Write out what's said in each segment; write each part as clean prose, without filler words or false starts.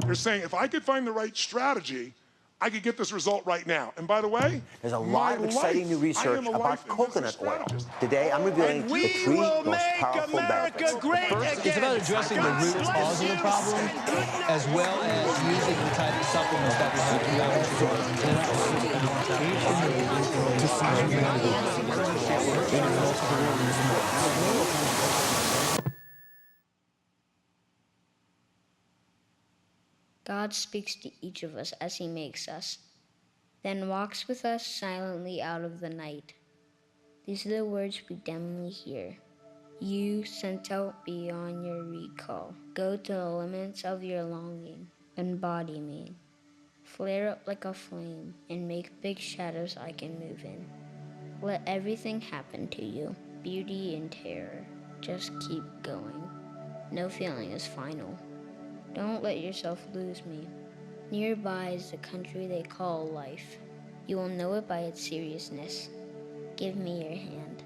They're saying, if I could find the right strategy, I could get this result right now. And by the way, there's a lot of exciting new research about coconut oil. Today, I'm revealing the 3 most powerful benefits. First, it's about addressing the root cause of the problem, as well as using the type of supplements that we're talking about. God speaks to each of us as he makes us, then walks with us silently out of the night. These are the words we dimly hear. You, sent out beyond your recall, go to the limits of your longing, embody me. Flare up like a flame and make big shadows I can move in. Let everything happen to you, beauty and terror. Just keep going. No feeling is final. Don't let yourself lose me. Nearby is the country they call life. You will know it by its seriousness. Give me your hand.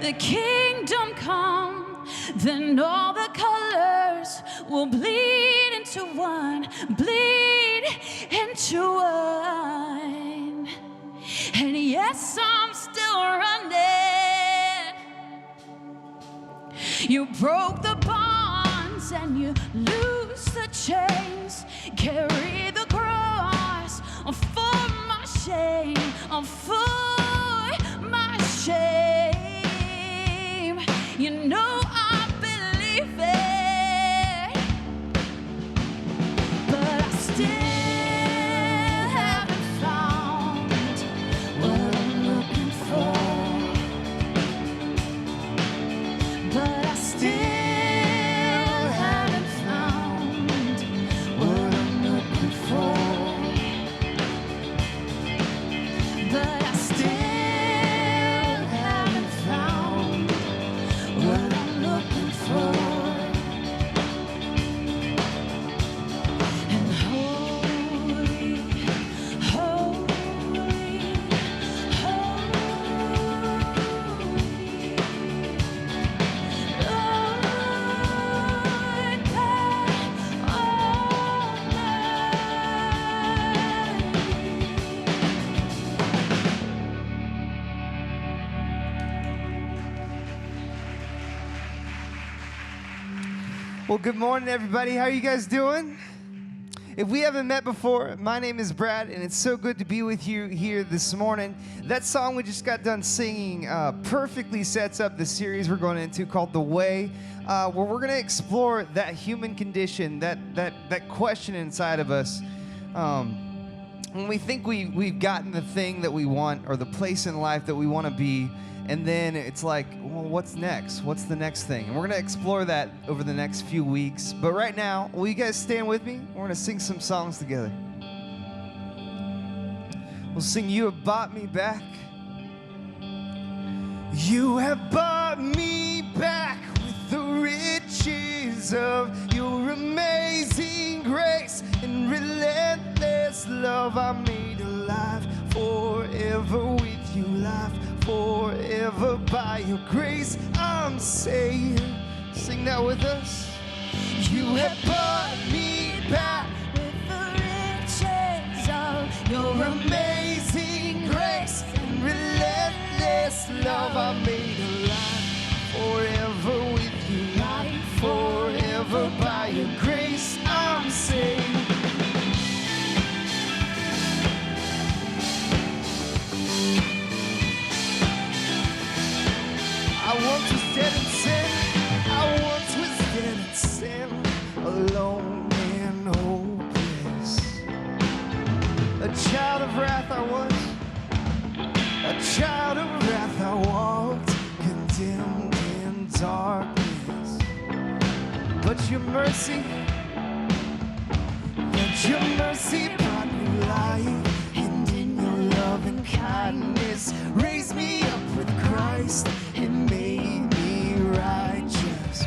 the kingdom come, then all the colors will bleed into one, bleed into one. And yes, I'm still running. You broke the bonds and you loose the chains. Carry the cross for my shame, for my shame. You know I believe it, but I still haven't found what I'm looking for. But I still haven't found Well, good morning, everybody. How are you guys doing? If we haven't met before, my name is Brad, and it's so good to be with you here this morning. That song we just got done singing perfectly sets up the series we're going into called The Way, where we're going to explore that human condition, that question inside of us. When we think we've gotten the thing that we want or the place in life that we want to be, and then it's like, well, what's next? What's the next thing? And we're going to explore that over the next few weeks. But right now, will you guys stand with me? We're going to sing some songs together. We'll sing You Have Bought Me Back. You have bought me back with the riches of your amazing grace and relentless love. I'm made alive forever with you, life forever by your grace. I'm saved. Sing that with us. You have bought me back With the riches of your amazing grace and relentless love. I'm made alive forever with you, life forever by your grace. I'm saved. I once was dead in sin. I once was dead in sin, alone and hopeless. A child of wrath I was, a child of wrath I walked, condemned in darkness. But your mercy brought me life, and in your love and kindness raised me up with Christ and made me righteous.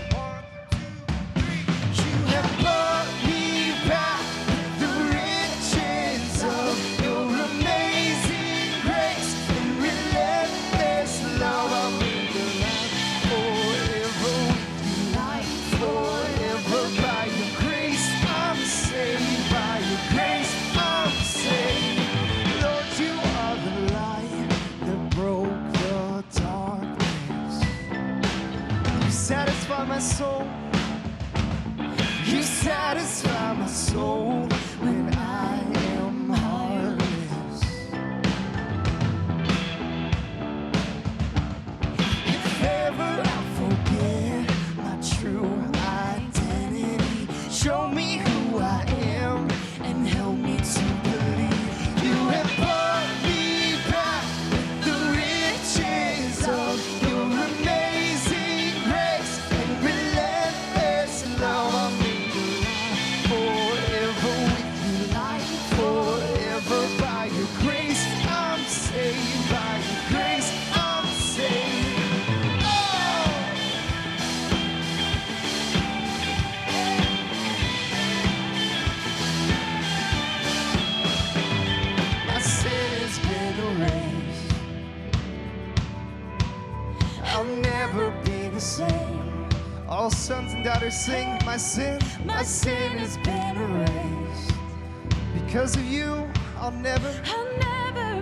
You have brought me back with the riches of your amazing grace and relentless love. I'm made alive forever with you, life forever by your grace. I'm saved by your grace. I'm saved. Lord, you are the light that broke the darkness. You satisfy my soul. You satisfy my soul when I am heartless. If ever I forget my true identity, show me who I am and help me to believe. You have brought me back with the riches of your amazing grace and relentless love. I'm made alive forever with you, life forever by your grace. I'm saved by your grace. I'm saved. Oh! My sin has been erased. I'll never be the same. All sons and daughters sing, my sin has been erased. Because of you, I'll never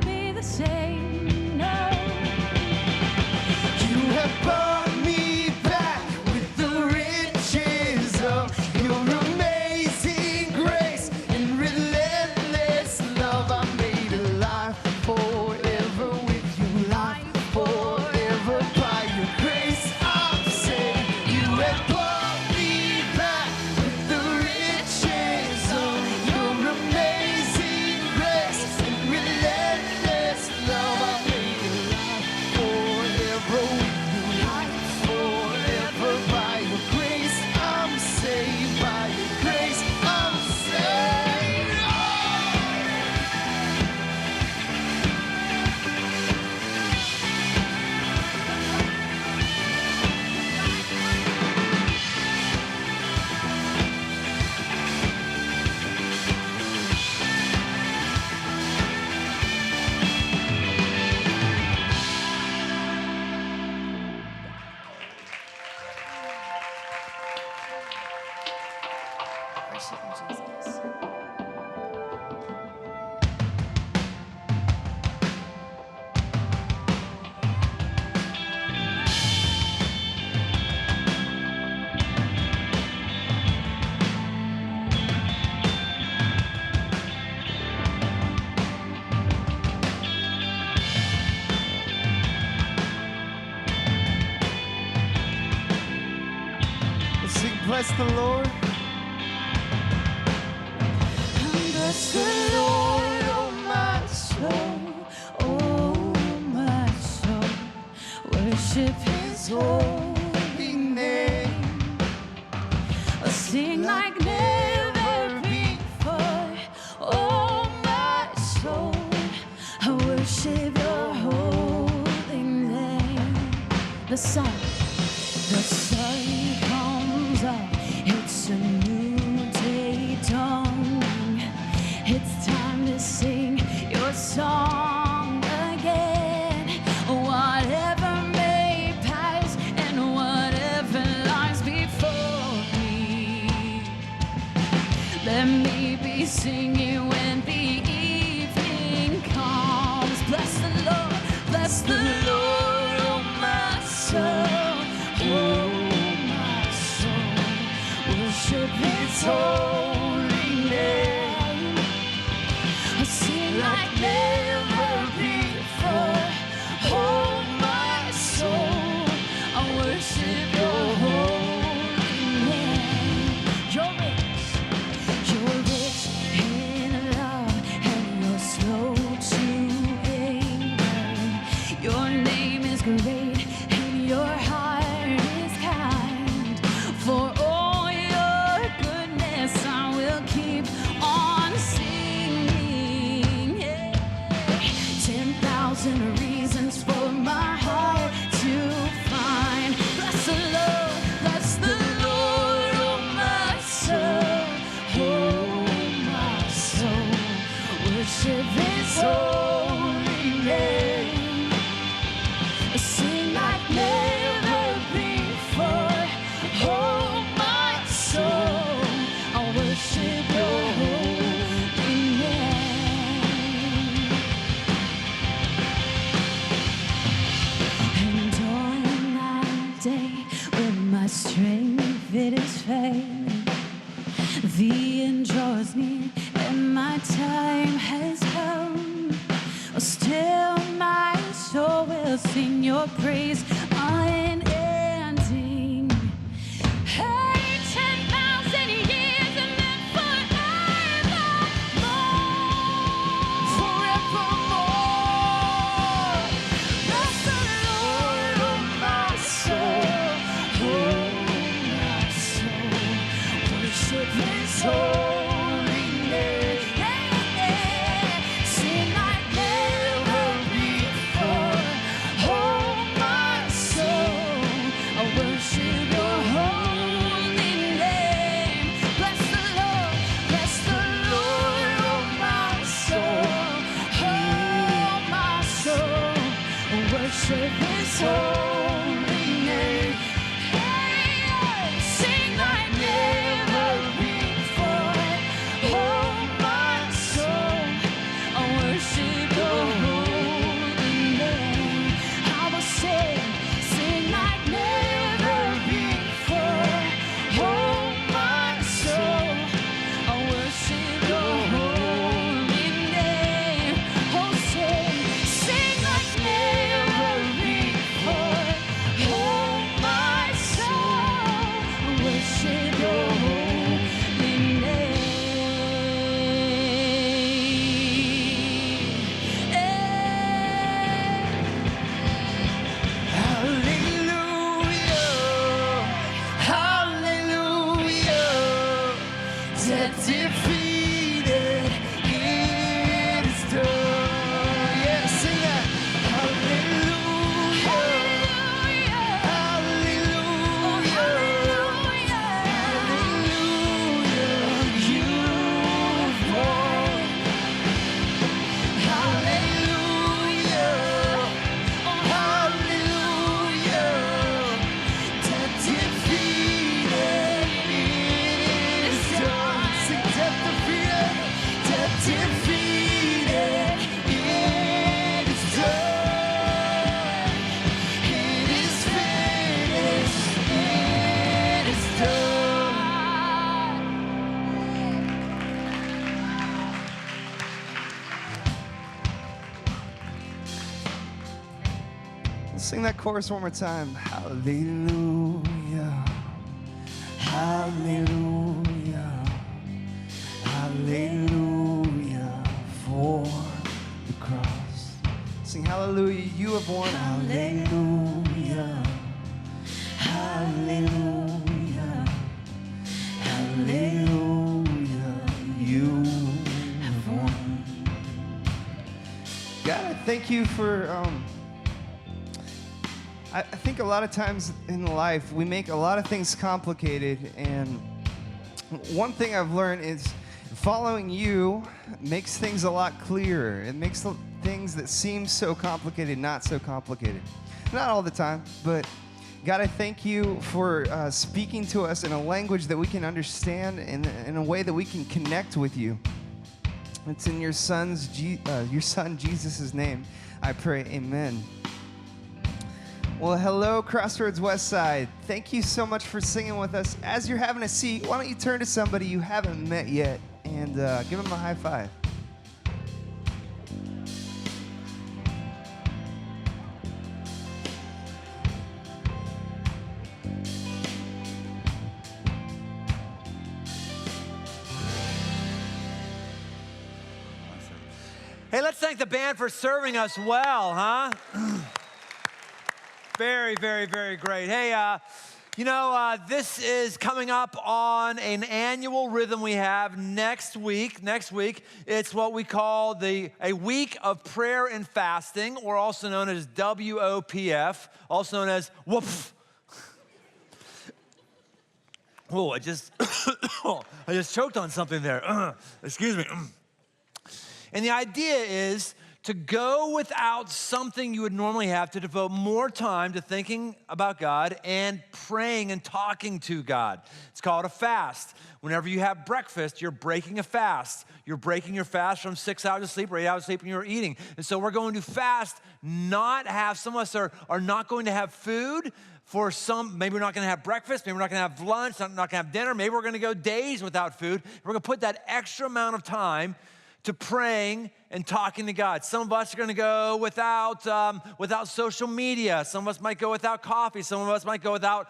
be the same. No. You have brought me back with the riches of your amazing grace and relentless love. I'm made alive forever with you, life forever by your grace. I'm saved. You have brought me back with the riches of your amazing grace and relentless love. I'm made alive forever with you, life forever by your grace. I'm saved by your grace. I'm saved. bless the Lord. Bless the Lord, oh my soul, oh my soul. Worship His holy name. Sing like never before, oh my soul. I worship Your holy name. The sun comes up. It's a new day dawning. It's time to sing Your song again. Whatever may pass and whatever lies before me, let me be singing when the evening comes. Bless the Lord, oh my soul, oh my soul. Worship His holy name. I sing like never before, oh my soul. I worship Your holy name. You're rich in love and You're slow to anger. Your name is great and Your heart is kind. For all Your goodness I will keep on singing. 10,000 reasons for my heart to find. Bless the Lord, oh my soul, oh my soul. Worship His holy name. Sing like never before, oh my soul. I worship Your holy name. And on that day when my strength it is failing, the end draws near and my time has come. Still my soul will sing Your praise unending. Hey, 10,000 years and then forevermore. Forevermore. Bless the Lord, oh my soul, oh my soul. Worship His holy name. Sing like never before, oh my soul. I worship Your holy name. Bless the Lord, oh my soul, oh my soul. Worship His holy name. Sing like never before, oh my soul. I worship Your holy name. I will sing like never before, oh my soul. I worship Your holy name. Oh, sing like never before, oh my soul. I worship Your holy name. Hallelujah, hallelujah. Death defeated, it is done. Yeah, sing that. Hallelujah, hallelujah, hallelujah. You have won. Hallelujah, hallelujah. Death defeated, it is done. Sing death defeated, death defeated, it is done. It is finished, it is done. Let's sing that chorus one more time. Hallelujah. Hallelujah. Hallelujah for the cross. Sing hallelujah, you have won. Hallelujah. Hallelujah. Hallelujah, you have won. God, I thank you for, I think a lot of times in life we make a lot of things complicated, and one thing I've learned is following you makes things a lot clearer. It makes things that seem so complicated not so complicated. Not all the time, but God, I thank you for speaking to us in a language that we can understand and in a way that we can connect with you. It's in your son Jesus' name I pray, amen. Well, hello, Crossroads Westside. Thank you so much for singing with us. As you're having a seat, why don't you turn to somebody you haven't met yet and give them a high five. Hey, let's thank the band for serving us well, huh? Very, very, very great. Hey, this is coming up on an annual rhythm we have next week. Next week, it's what we call a week of prayer and fasting, or also known as WOPF, also known as WOPF. Oh, I just choked on something there. Excuse me. And the idea is to go without something you would normally have, to devote more time to thinking about God and praying and talking to God. It's called a fast. Whenever you have breakfast, you're breaking a fast. You're breaking your fast from 6 hours of sleep or 8 hours of sleep when you're eating. And so we're going to fast, not have, some of us are not going to have food. For some, maybe we're not gonna have breakfast, maybe we're not gonna have lunch, not gonna have dinner, maybe we're gonna go days without food. We're gonna put that extra amount of time to praying and talking to God. Some of us are gonna go without social media. Some of us might go without coffee. Some of us might go without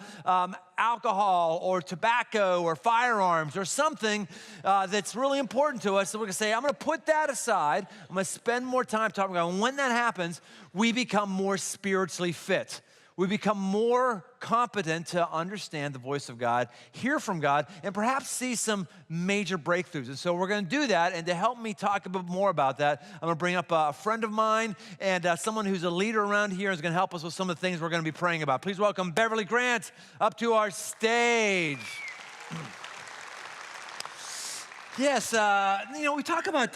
alcohol or tobacco or firearms or something that's really important to us. So we're gonna say, I'm gonna put that aside. I'm gonna spend more time talking to God. And when that happens, we become more spiritually fit. We become more competent to understand the voice of God, hear from God, and perhaps see some major breakthroughs. And so we're going to do that. And to help me talk a bit more about that, I'm going to bring up a friend of mine and someone who's a leader around here is going to help us with some of the things we're going to be praying about. Please welcome Beverly Grant up to our stage. Yes, we talk about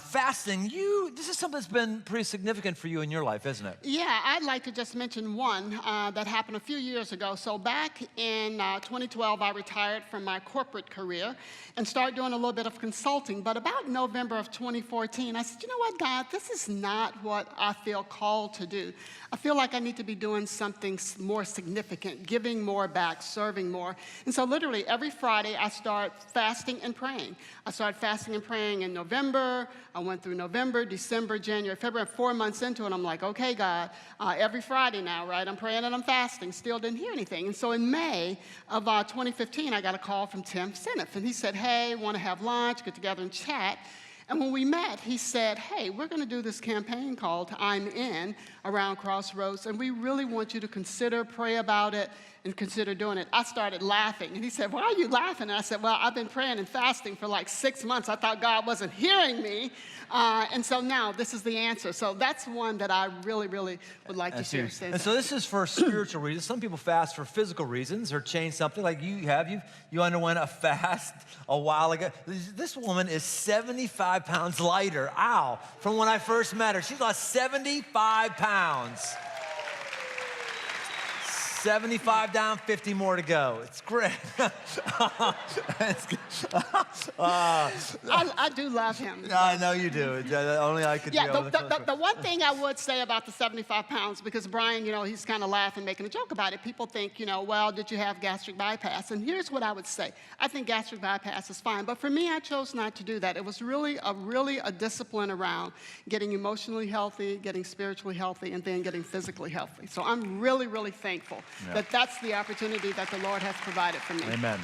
fasting. This is something that's been pretty significant for you in your life, isn't it? Yeah, I'd like to just mention one that happened a few years ago. So back in 2012, I retired from my corporate career and started doing a little bit of consulting. But about November of 2014, I said, you know what, God, this is not what I feel called to do. I feel like I need to be doing something more significant, giving more back, serving more. And so literally every Friday, I start fasting and praying. I started fasting and praying in November. I went through November, December, January, February, 4 months into it. I'm like, okay, God, every Friday now, right? I'm praying and I'm fasting. Still didn't hear anything. And so in May of 2015, I got a call from Tim Seneff. And he said, hey, want to have lunch, get together and chat. And when we met, he said, hey, we're going to do this campaign called I'm In around Crossroads, and we really want you to consider, pray about it, and consider doing it. I started laughing, and he said, why are you laughing? And I said, well, I've been praying and fasting for like 6 months. I thought God wasn't hearing me, and so now this is the answer. So that's one that I really, really would like to share. And so this is for spiritual reasons. Some people fast for physical reasons or change something like you have. You underwent a fast a while ago. This woman is 75 pounds lighter, from when I first met her. She's lost 75 pounds. 75 down, 50 more to go. It's great. I do love him. I know you do. Only I could do it. The one thing I would say about the 75 pounds, because Brian, he's kind of laughing, making a joke about it. People think, well, did you have gastric bypass? And here's what I would say. I think gastric bypass is fine. But for me, I chose not to do that. It was really a discipline around getting emotionally healthy, getting spiritually healthy, and then getting physically healthy. So I'm really, really thankful that's the opportunity that the Lord has provided for me. Amen.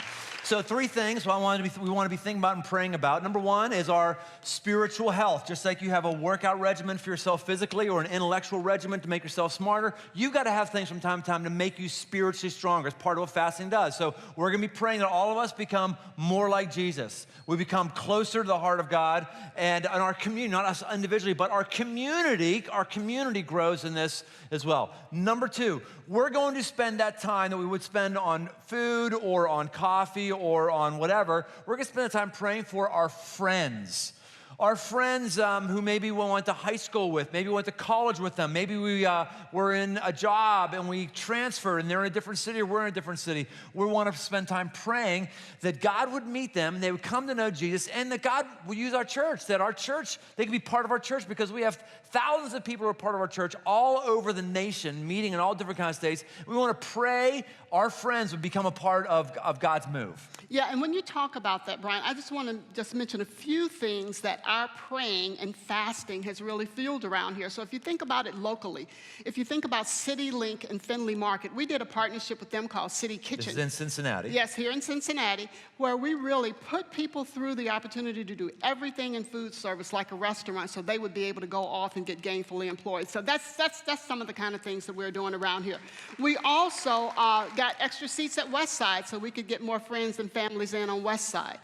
So 3 things we want to be thinking about and praying about. Number 1 is our spiritual health. Just like you have a workout regimen for yourself physically or an intellectual regimen to make yourself smarter, you got to have things from time to time to make you spiritually stronger. It's part of what fasting does. So we're going to be praying that all of us become more like Jesus. We become closer to the heart of God, and our community, not us individually, but our community grows in this as well. Number 2, we're going to spend that time that we would spend on food or on coffee or on whatever. We're going to spend the time praying for our friends. Our friends who maybe we went to high school with, maybe we went to college with them, maybe we were in a job and we transferred and they're in a different city or we're in a different city. We want to spend time praying that God would meet them, they would come to know Jesus, and that God would use our church, that our church, they could be part of our church, because we have thousands of people who are part of our church all over the nation, meeting in all different kinds of states. We want to pray our friends would become a part of God's move. Yeah, and when you talk about that, Brian, I just want to mention a few things that our praying and fasting has really fueled around here. So if you think about it locally, if you think about CityLink and Findlay Market, we did a partnership with them called City Kitchen. This is in Cincinnati. Yes, here in Cincinnati, where we really put people through the opportunity to do everything in food service like a restaurant, so they would be able to go off and get gainfully employed. So that's some of the kind of things that we're doing around here. We also got extra seats at Westside so we could get more friends and families in on Westside.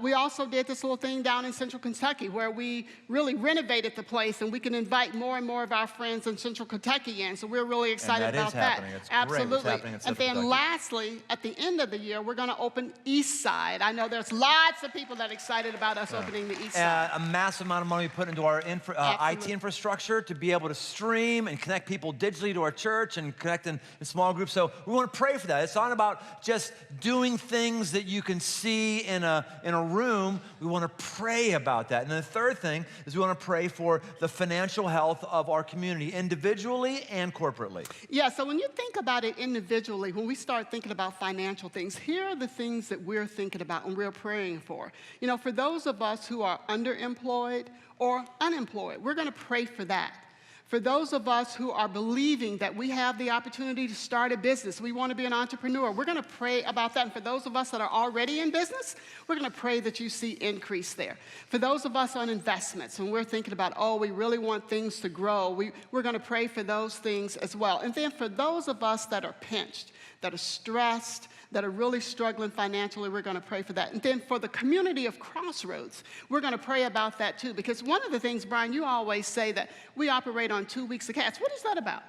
We also did this little thing down in Central Kentucky where we really renovated the place, and we can invite more and more of our friends in Central Kentucky in. So we're really excited about that. Happening. It's Absolutely. Great what's happening in And Central then Kentucky. lastly, at the end of the year, we're going to open East Side. I know there's lots of people that are excited about us opening the East Side. A massive amount of money we put into our IT infrastructure to be able to stream and connect people digitally to our church and connect in small groups. So we want to pray for that. It's not about just doing things that you can see in a room. We want to pray about that. And then the third thing is we want to pray for the financial health of our community, individually and corporately. Yeah, so when you think about it individually, when we start thinking about financial things, here are the things that we're thinking about and we're praying for. You know, for those of us who are underemployed or unemployed, we're going to pray for that. For those of us who are believing that we have the opportunity to start a business, we want to be an entrepreneur, we're going to pray about that. And for those of us that are already in business, we're going to pray that you see increase there. For those of us on investments, and we're thinking about, oh, we really want things to grow, we're going to pray for those things as well. And then for those of us that are pinched, that are stressed, that are really struggling financially, we're going to pray for that. And then for the community of Crossroads, we're going to pray about that too. Because one of the things, Brian, you always say that we operate on 2 weeks of cash. What is that about?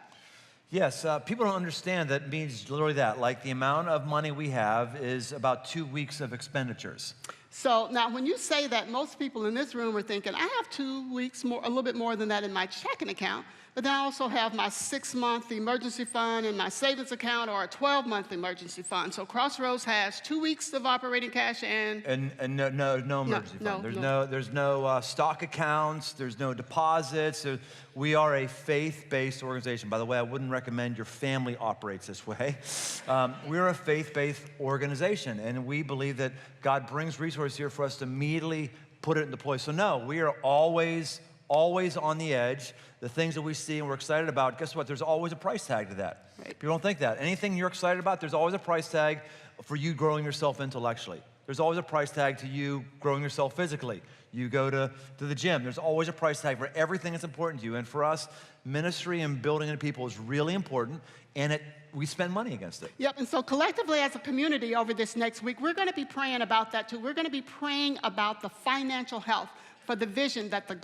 Yes, people don't understand that means literally that. Like the amount of money we have is about 2 weeks of expenditures. So now when you say that, most people in this room are thinking, I have 2 weeks more, a little bit more than that in my checking account. But then I also have my 6-month emergency fund in my savings account, or a 12-month emergency fund. So Crossroads has 2 weeks of operating cash and no emergency fund. There's no stock accounts. There's no deposits. We are a faith-based organization. By the way, I wouldn't recommend your family operates this way. We're a faith-based organization, and we believe that God brings resources here for us to immediately put it into place. So no, we are always on the edge. The things that we see and we're excited about, guess what? There's always a price tag to that. Right. People don't think that. Anything you're excited about, there's always a price tag for you growing yourself intellectually. There's always a price tag to you growing yourself physically. You go to the gym. There's always a price tag for everything that's important to you. And for us, ministry and building into people is really important, and we spend money against it. Yep, and so collectively as a community over this next week, we're going to be praying about that too. We're going to be praying about the financial health for the vision that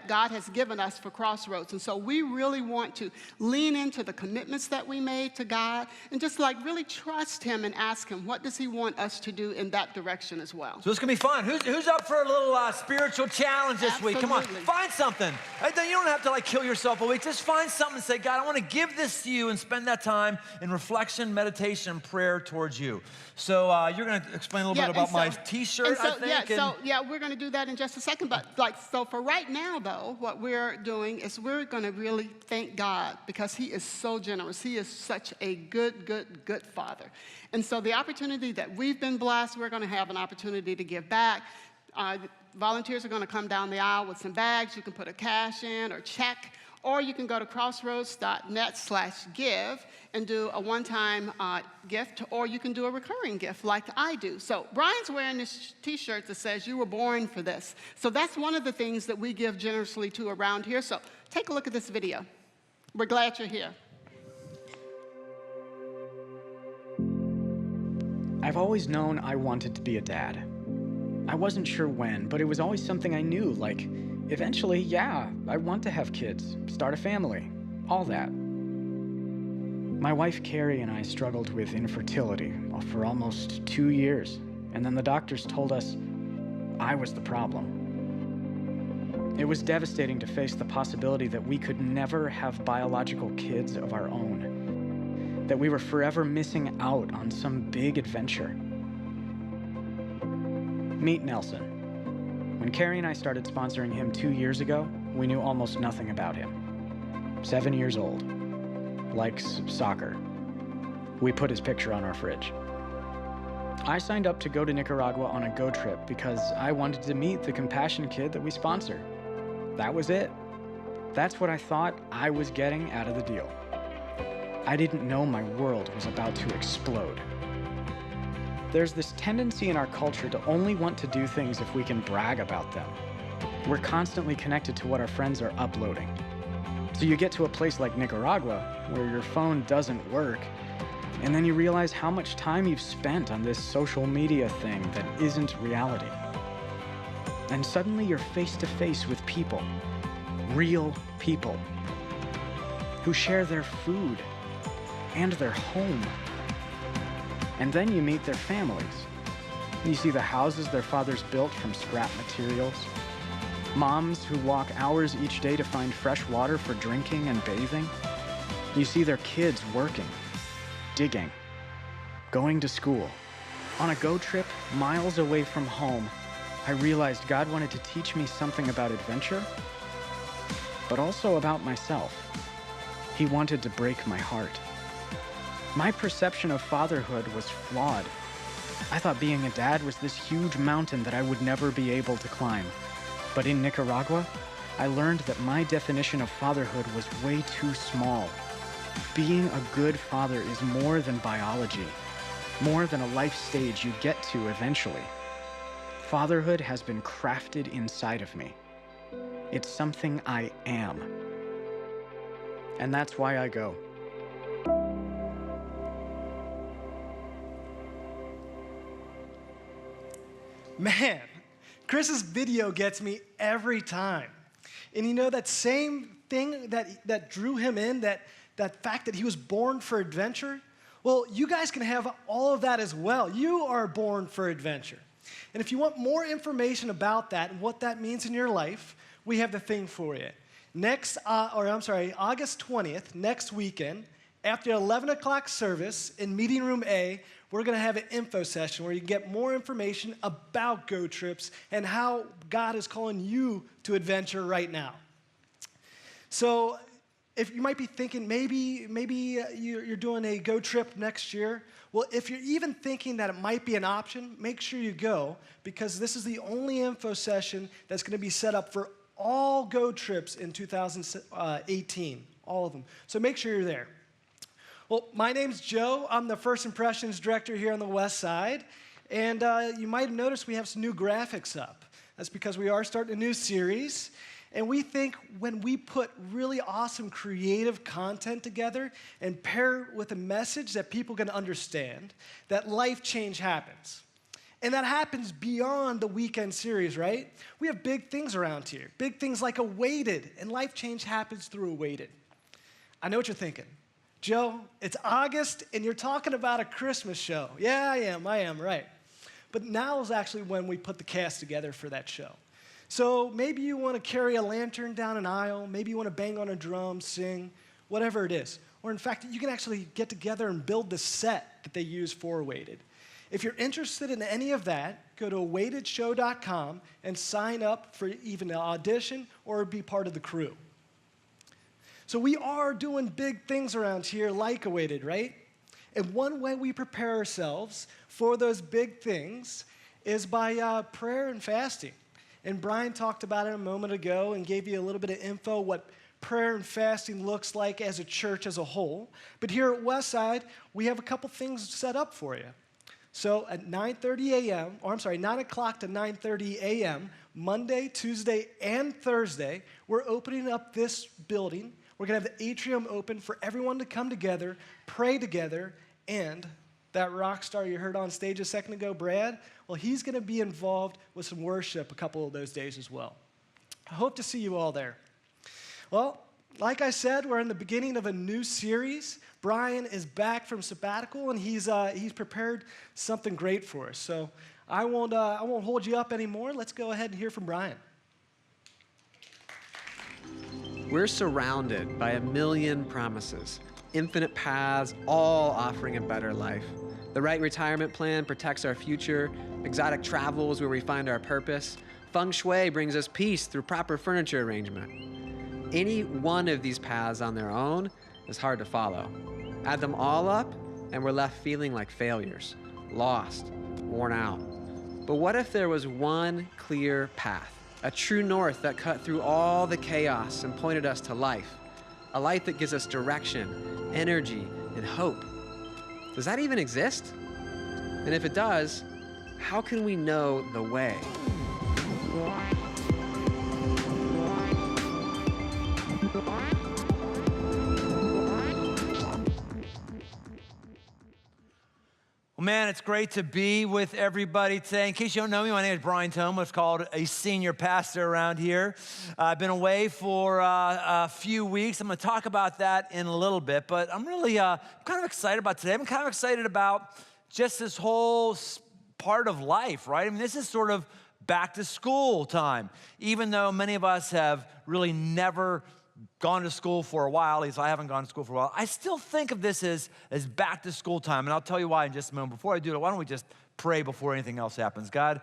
God has given us for Crossroads. And so we really want to lean into the commitments that we made to God and just like really trust Him and ask Him, what does He want us to do in that direction as well? So it's going to be fun. Who's up for a little spiritual challenge this week? Come on, find something. You don't have to kill yourself a week. Just find something and say, God, I want to give this to you, and spend that time in reflection, meditation, and prayer towards you. So you're going to explain a little bit about my T-shirt, I think. We're going to do that in just a second. But so for right now, though, what we're doing is we're going to really thank God because He is so generous. He is such a good Father. And so the opportunity that we've been blessed, we're going to have an opportunity to give back. Volunteers are going to come down the aisle with some bags. You can put a cash in or check, Or you can go to crossroads.net/give and do a one-time gift, or you can do a recurring gift like I do. So Brian's wearing this t-shirt that says, "You were born for this." So that's one of the things that we give generously to around here. So take a look at this video. We're glad you're here. I've always known I wanted to be a dad. I wasn't sure when, but it was always something I knew, like, eventually, yeah, I want to have kids, start a family, all that. My wife Carrie and I struggled with infertility for almost 2 years, and then the doctors told us I was the problem. It was devastating to face the possibility that we could never have biological kids of our own, that we were forever missing out on some big adventure. Meet Nelson. When Carrie and I started sponsoring him 2 years ago, we knew almost nothing about him. 7 years old, likes soccer. We put his picture on our fridge. I signed up to go to Nicaragua on a Go trip because I wanted to meet the Compassion kid that we sponsor. That was it. That's what I thought I was getting out of the deal. I didn't know my world was about to explode. There's this tendency in our culture to only want to do things if we can brag about them. We're constantly connected to what our friends are uploading. So you get to a place like Nicaragua, where your phone doesn't work, and then you realize how much time you've spent on this social media thing that isn't reality. And suddenly you're face to face with people, real people, who share their food and their home. And then you meet their families. You see the houses their fathers built from scrap materials, moms who walk hours each day to find fresh water for drinking and bathing. You see their kids working, digging, going to school. On a Go trip, miles away from home, I realized God wanted to teach me something about adventure, but also about myself. He wanted to break my heart. My perception of fatherhood was flawed. I thought being a dad was this huge mountain that I would never be able to climb. But in Nicaragua, I learned that my definition of fatherhood was way too small. Being a good father is more than biology, more than a life stage you get to eventually. Fatherhood has been crafted inside of me. It's something I am. And that's why I go. Man, Chris's video gets me every time. And you know that same thing that drew him in, that fact that he was born for adventure? Well, you guys can have all of that as well. You are born for adventure. And if you want more information about that and what that means in your life, we have the thing for you. August 20th, next weekend, after 11 o'clock service in Meeting Room A, we're going to have an info session where you can get more information about Go Trips and how God is calling you to adventure right now. So if you might be thinking maybe you're doing a Go Trip next year, well, if you're even thinking that it might be an option, make sure you go, because this is the only info session that's going to be set up for all Go Trips in 2018, all of them. So make sure you're there. Well, my name's Joe. I'm the First Impressions Director here on the West Side. And you might have noticed we have some new graphics up. That's because we are starting a new series. And we think when we put really awesome creative content together and pair it with a message that people can understand, that life change happens. And that happens beyond the weekend series, right? We have big things around here. Big things like Awaited, and life change happens through Awaited. I know what you're thinking. Joe, it's August, and you're talking about a Christmas show. Yeah, I am, right. But now is actually when we put the cast together for that show. So maybe you want to carry a lantern down an aisle, maybe you want to bang on a drum, sing, whatever it is. Or in fact, you can actually get together and build the set that they use for Awaited. If you're interested in any of that, go to awaited.show.com and sign up for even an audition or be part of the crew. So we are doing big things around here like Awaited, right? And one way we prepare ourselves for those big things is by prayer and fasting. And Brian talked about it a moment ago and gave you a little bit of info what prayer and fasting looks like as a church as a whole. But here at Westside, we have a couple things set up for you. So at 9:30 a.m., or I'm sorry, 9 o'clock to 9:30 a.m., Monday, Tuesday, and Thursday, we're opening up this building. We're going to have the atrium open for everyone to come together, pray together, and that rock star you heard on stage a second ago, Brad, well, he's going to be involved with some worship a couple of those days as well. I hope to see you all there. Well, like I said, we're in the beginning of a new series. Brian is back from sabbatical, and he's prepared something great for us. So I won't hold you up anymore. Let's go ahead and hear from Brian. We're surrounded by a million promises, infinite paths, all offering a better life. The right retirement plan protects our future. Exotic travel is where we find our purpose. Feng Shui brings us peace through proper furniture arrangement. Any one of these paths on their own is hard to follow. Add them all up, and we're left feeling like failures, lost, worn out. But what if there was one clear path, a true north that cut through all the chaos and pointed us to life, a light that gives us direction, energy, and hope? Does that even exist? And if it does, how can we know the way? Well, man, it's great to be with everybody today. In case you don't know me, my name is Brian Tome. What's called a senior pastor around here. I've been away for a few weeks. I'm going to talk about that in a little bit, but I'm really kind of excited about today. I'm kind of excited about just this whole part of life, right? I mean, this is sort of back to school time. Even though many of us have really never gone to school for a while, at least I haven't gone to school for a while, I still think of this as back to school time, and I'll tell you why in just a moment. Before I do that, why don't we just pray before anything else happens? God,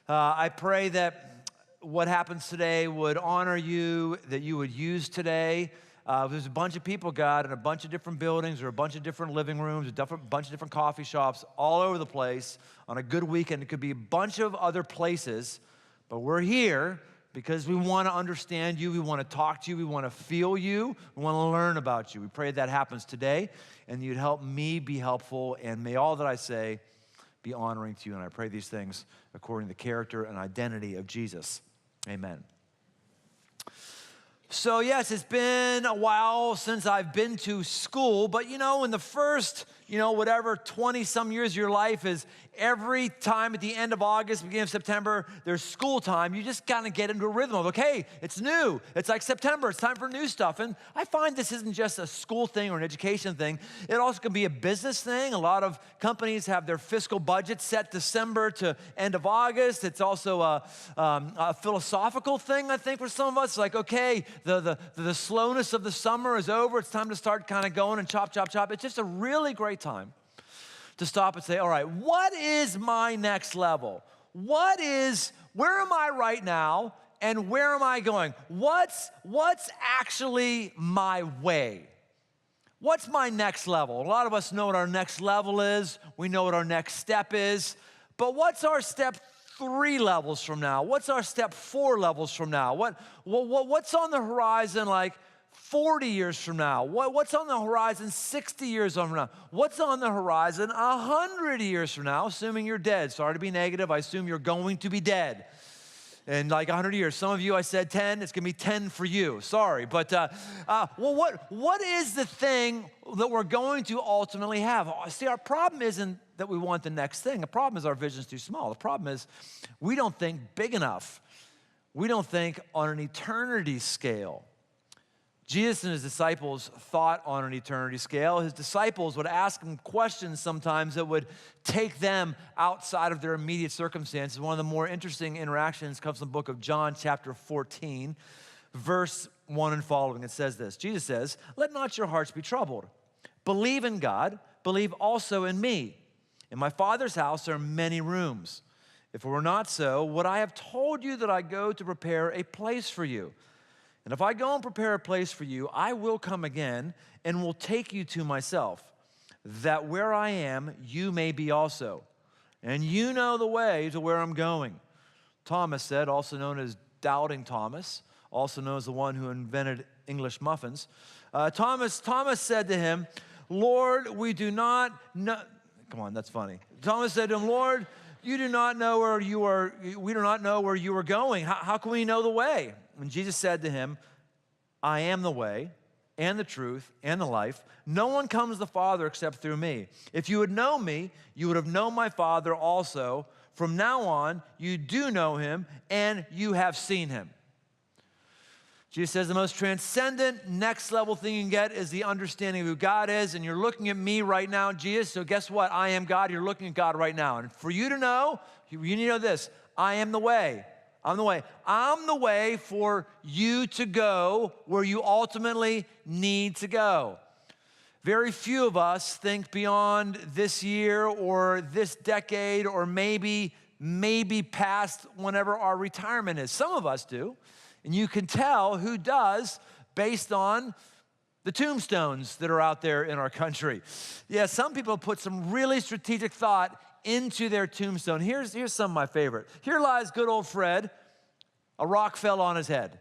I pray that what happens today would honor you, that you would use today. There's a bunch of people, God, in a bunch of different buildings or a bunch of different living rooms, a bunch of different coffee shops all over the place. On a good weekend, it could be a bunch of other places, but we're here because we want to understand you, we want to talk to you, we want to feel you, we want to learn about you. We pray that happens today, and you'd help me be helpful, and may all that I say be honoring to you. And I pray these things according to the character and identity of Jesus. Amen. So yes, it's been a while since I've been to school, but in the first, whatever 20-some years of your life is every time at the end of August, beginning of September, there's school time. You just kind of get into a rhythm of, okay, it's new. It's like September. It's time for new stuff. And I find this isn't just a school thing or an education thing. It also can be a business thing. A lot of companies have their fiscal budget set December to end of August. It's also a philosophical thing, I think, for some of us. Like, okay, the slowness of the summer is over. It's time to start kind of going and chop, chop, chop. It's just a really great time to stop and say, all right, what is my next level? Where am I right now, and where am I going? What's actually my way? What's my next level? A lot of us know what our next level is. We know what our next step is. But what's our step 3 levels from now? What's our step 4 levels from now? What's on the horizon like 40 years from now? What's on the horizon 60 years from now? What's on the horizon 100 years from now, assuming you're dead? Sorry to be negative. I assume you're going to be dead in like 100 years. Some of you, I said 10. It's going to be 10 for you. Sorry. But what is the thing that we're going to ultimately have? See, our problem isn't that we want the next thing. The problem is our vision's too small. The problem is we don't think big enough. We don't think on an eternity scale. Jesus and his disciples thought on an eternity scale. His disciples would ask him questions sometimes that would take them outside of their immediate circumstances. One of the more interesting interactions comes from the book of John, chapter 14, verse 1 and following. It says this. Jesus says, "Let not your hearts be troubled. Believe in God, believe also in me. In my Father's house are many rooms. If it were not so, would I have told you that I go to prepare a place for you? And if I go and prepare a place for you, I will come again and will take you to myself, that where I am, you may be also. And you know the way to where I'm going." Thomas said, also known as Doubting Thomas, also known as the one who invented English muffins. Thomas said to him, Lord, we do not know. Come on, that's funny. Thomas said to him, Lord, you do not know where you are. We do not know where you are going. How can we know the way? And Jesus said to him, I am the way and the truth and the life. No one comes to the Father except through me. If you had known me, you would have known my Father also. From now on, you do know him and you have seen him. Jesus says the most transcendent, next level thing you can get is the understanding of who God is. And you're looking at me right now, Jesus. So guess what? I am God. You're looking at God right now. And for you to know, you need to know this. I am the way. I'm the way. I'm the way for you to go where you ultimately need to go. Very few of us think beyond this year or this decade or maybe past whenever our retirement is. Some of us do. And you can tell who does based on the tombstones that are out there in our country. Yeah, some people put some really strategic thought into their tombstone. Here's some of my favorite. Here lies good old Fred. A rock fell on his head.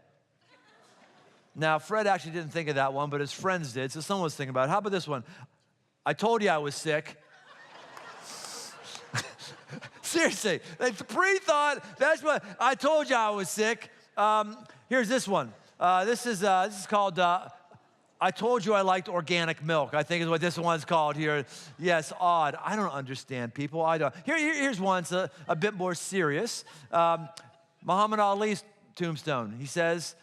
Now, Fred actually didn't think of that one, but his friends did, so someone was thinking about it. How about this one? I told you I was sick. Seriously, pre-thought, that's what, I told you I was sick. Here's this one. This is called, I told you I liked organic milk, I think is what this one's called here. Yes, odd. I don't understand people. I don't. Here's one. It's a bit more serious. Muhammad Ali's tombstone. He says,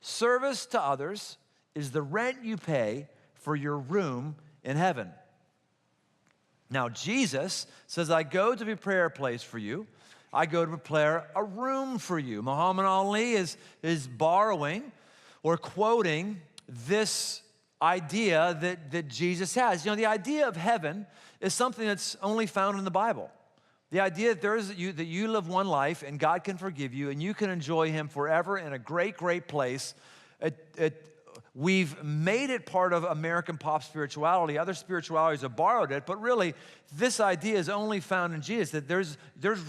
service to others is the rent you pay for your room in heaven. Now, Jesus says, I go to prepare a place for you. I go to prepare a room for you. Muhammad Ali is borrowing or quoting this idea that Jesus has. You know, the idea of heaven is something that's only found in the Bible. The idea that you live one life and God can forgive you and you can enjoy him forever in a great, great place. We've made it part of American pop spirituality. Other spiritualities have borrowed it, but really, this idea is only found in Jesus, that there's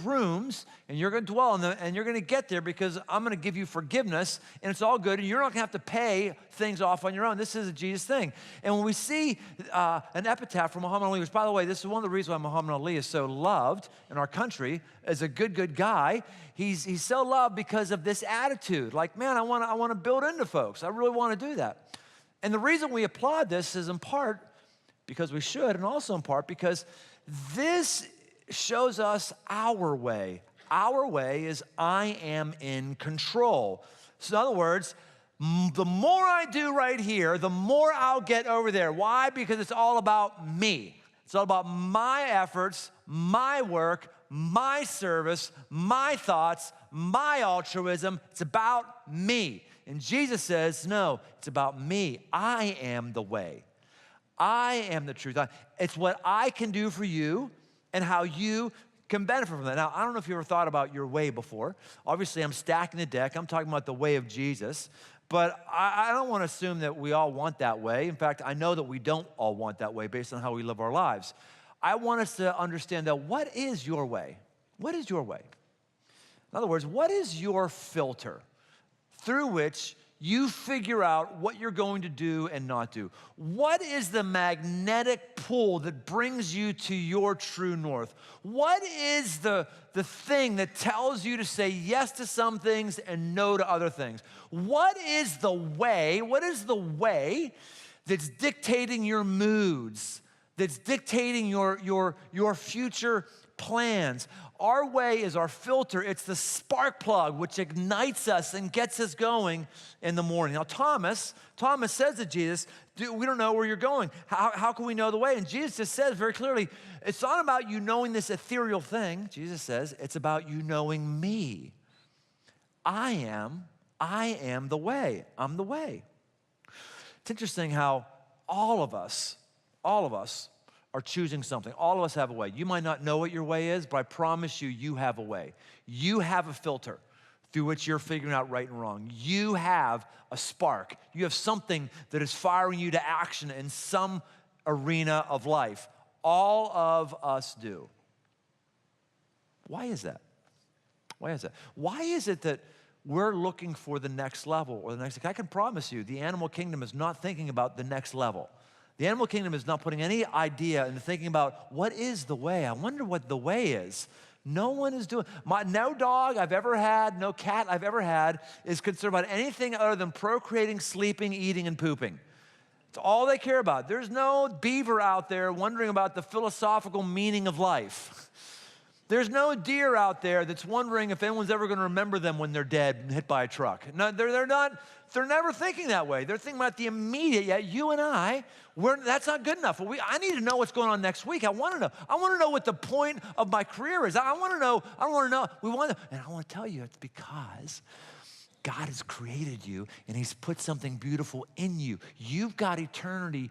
rooms, and you're going to dwell in them, and you're going to get there because I'm going to give you forgiveness, and it's all good, and you're not going to have to pay things off on your own. This is a Jesus thing. And when we see an epitaph from Muhammad Ali, which, by the way, this is one of the reasons why Muhammad Ali is so loved in our country as a good guy. He's so loved because of this attitude. Like, man, I want to build into folks. I really want to do that. And the reason we applaud this is in part because we should, and also in part because this shows us our way. Our way is I am in control. So in other words, the more I do right here, the more I'll get over there. Why? Because it's all about me. It's all about my efforts, my work, my service, my thoughts, my altruism. It's about me. And Jesus says, no, it's about me. I am the way. I am the truth. It's what I can do for you and how you can benefit from that. Now, I don't know if you ever thought about your way before. Obviously, I'm stacking the deck. I'm talking about the way of Jesus. But I don't want to assume that we all want that way. In fact, I know that we don't all want that way based on how we live our lives. I want us to understand that what is your way? What is your way? In other words, what is your filter through which you figure out what you're going to do and not do? What is the magnetic pull that brings you to your true north? What is the thing that tells you to say yes to some things and no to other things? What is the way? What is the way that's dictating your moods, that's dictating your future plans? Our way is our filter. It's the spark plug which ignites us and gets us going in the morning. Now, Thomas says to Jesus, we don't know where you're going. How can we know the way? And Jesus just says very clearly, it's not about you knowing this ethereal thing. Jesus says, it's about you knowing me. I am the way. I'm the way. It's interesting how all of us are choosing something. All of us have a way. You might not know what your way is, but I promise you, you have a way. You have a filter through which you're figuring out right and wrong. You have a spark. You have something that is firing you to action in some arena of life. All of us do. Why is that? Why is that? Why is it that we're looking for the next level or the next. I can promise you, the animal kingdom is not thinking about the next level. The animal kingdom is not putting any idea into thinking about what is the way. I wonder what the way is. No one is doing. No dog I've ever had, no cat I've ever had is concerned about anything other than procreating, sleeping, eating, and pooping. It's all they care about. There's no beaver out there wondering about the philosophical meaning of life. There's no deer out there that's wondering if anyone's ever going to remember them when they're dead and hit by a truck. No, they're never thinking that way. They're thinking about the immediate. Yet you and that's not good enough. I need to know what's going on next week. I want to know. I want to know what the point of my career is. I want to know. And I want to tell you, it's because God has created you and he's put something beautiful in you. You've got eternity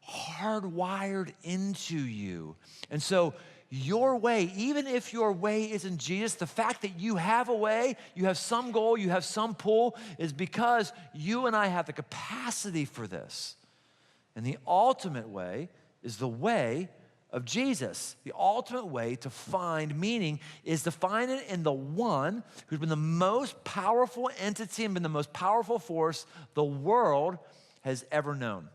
hardwired into you. And so your way, even if your way isn't Jesus, the fact that you have a way, you have some goal, you have some pull, is because you and I have the capacity for this. And the ultimate way is the way of Jesus. The ultimate way to find meaning is to find it in the one who's been the most powerful entity and been the most powerful force the world has ever known.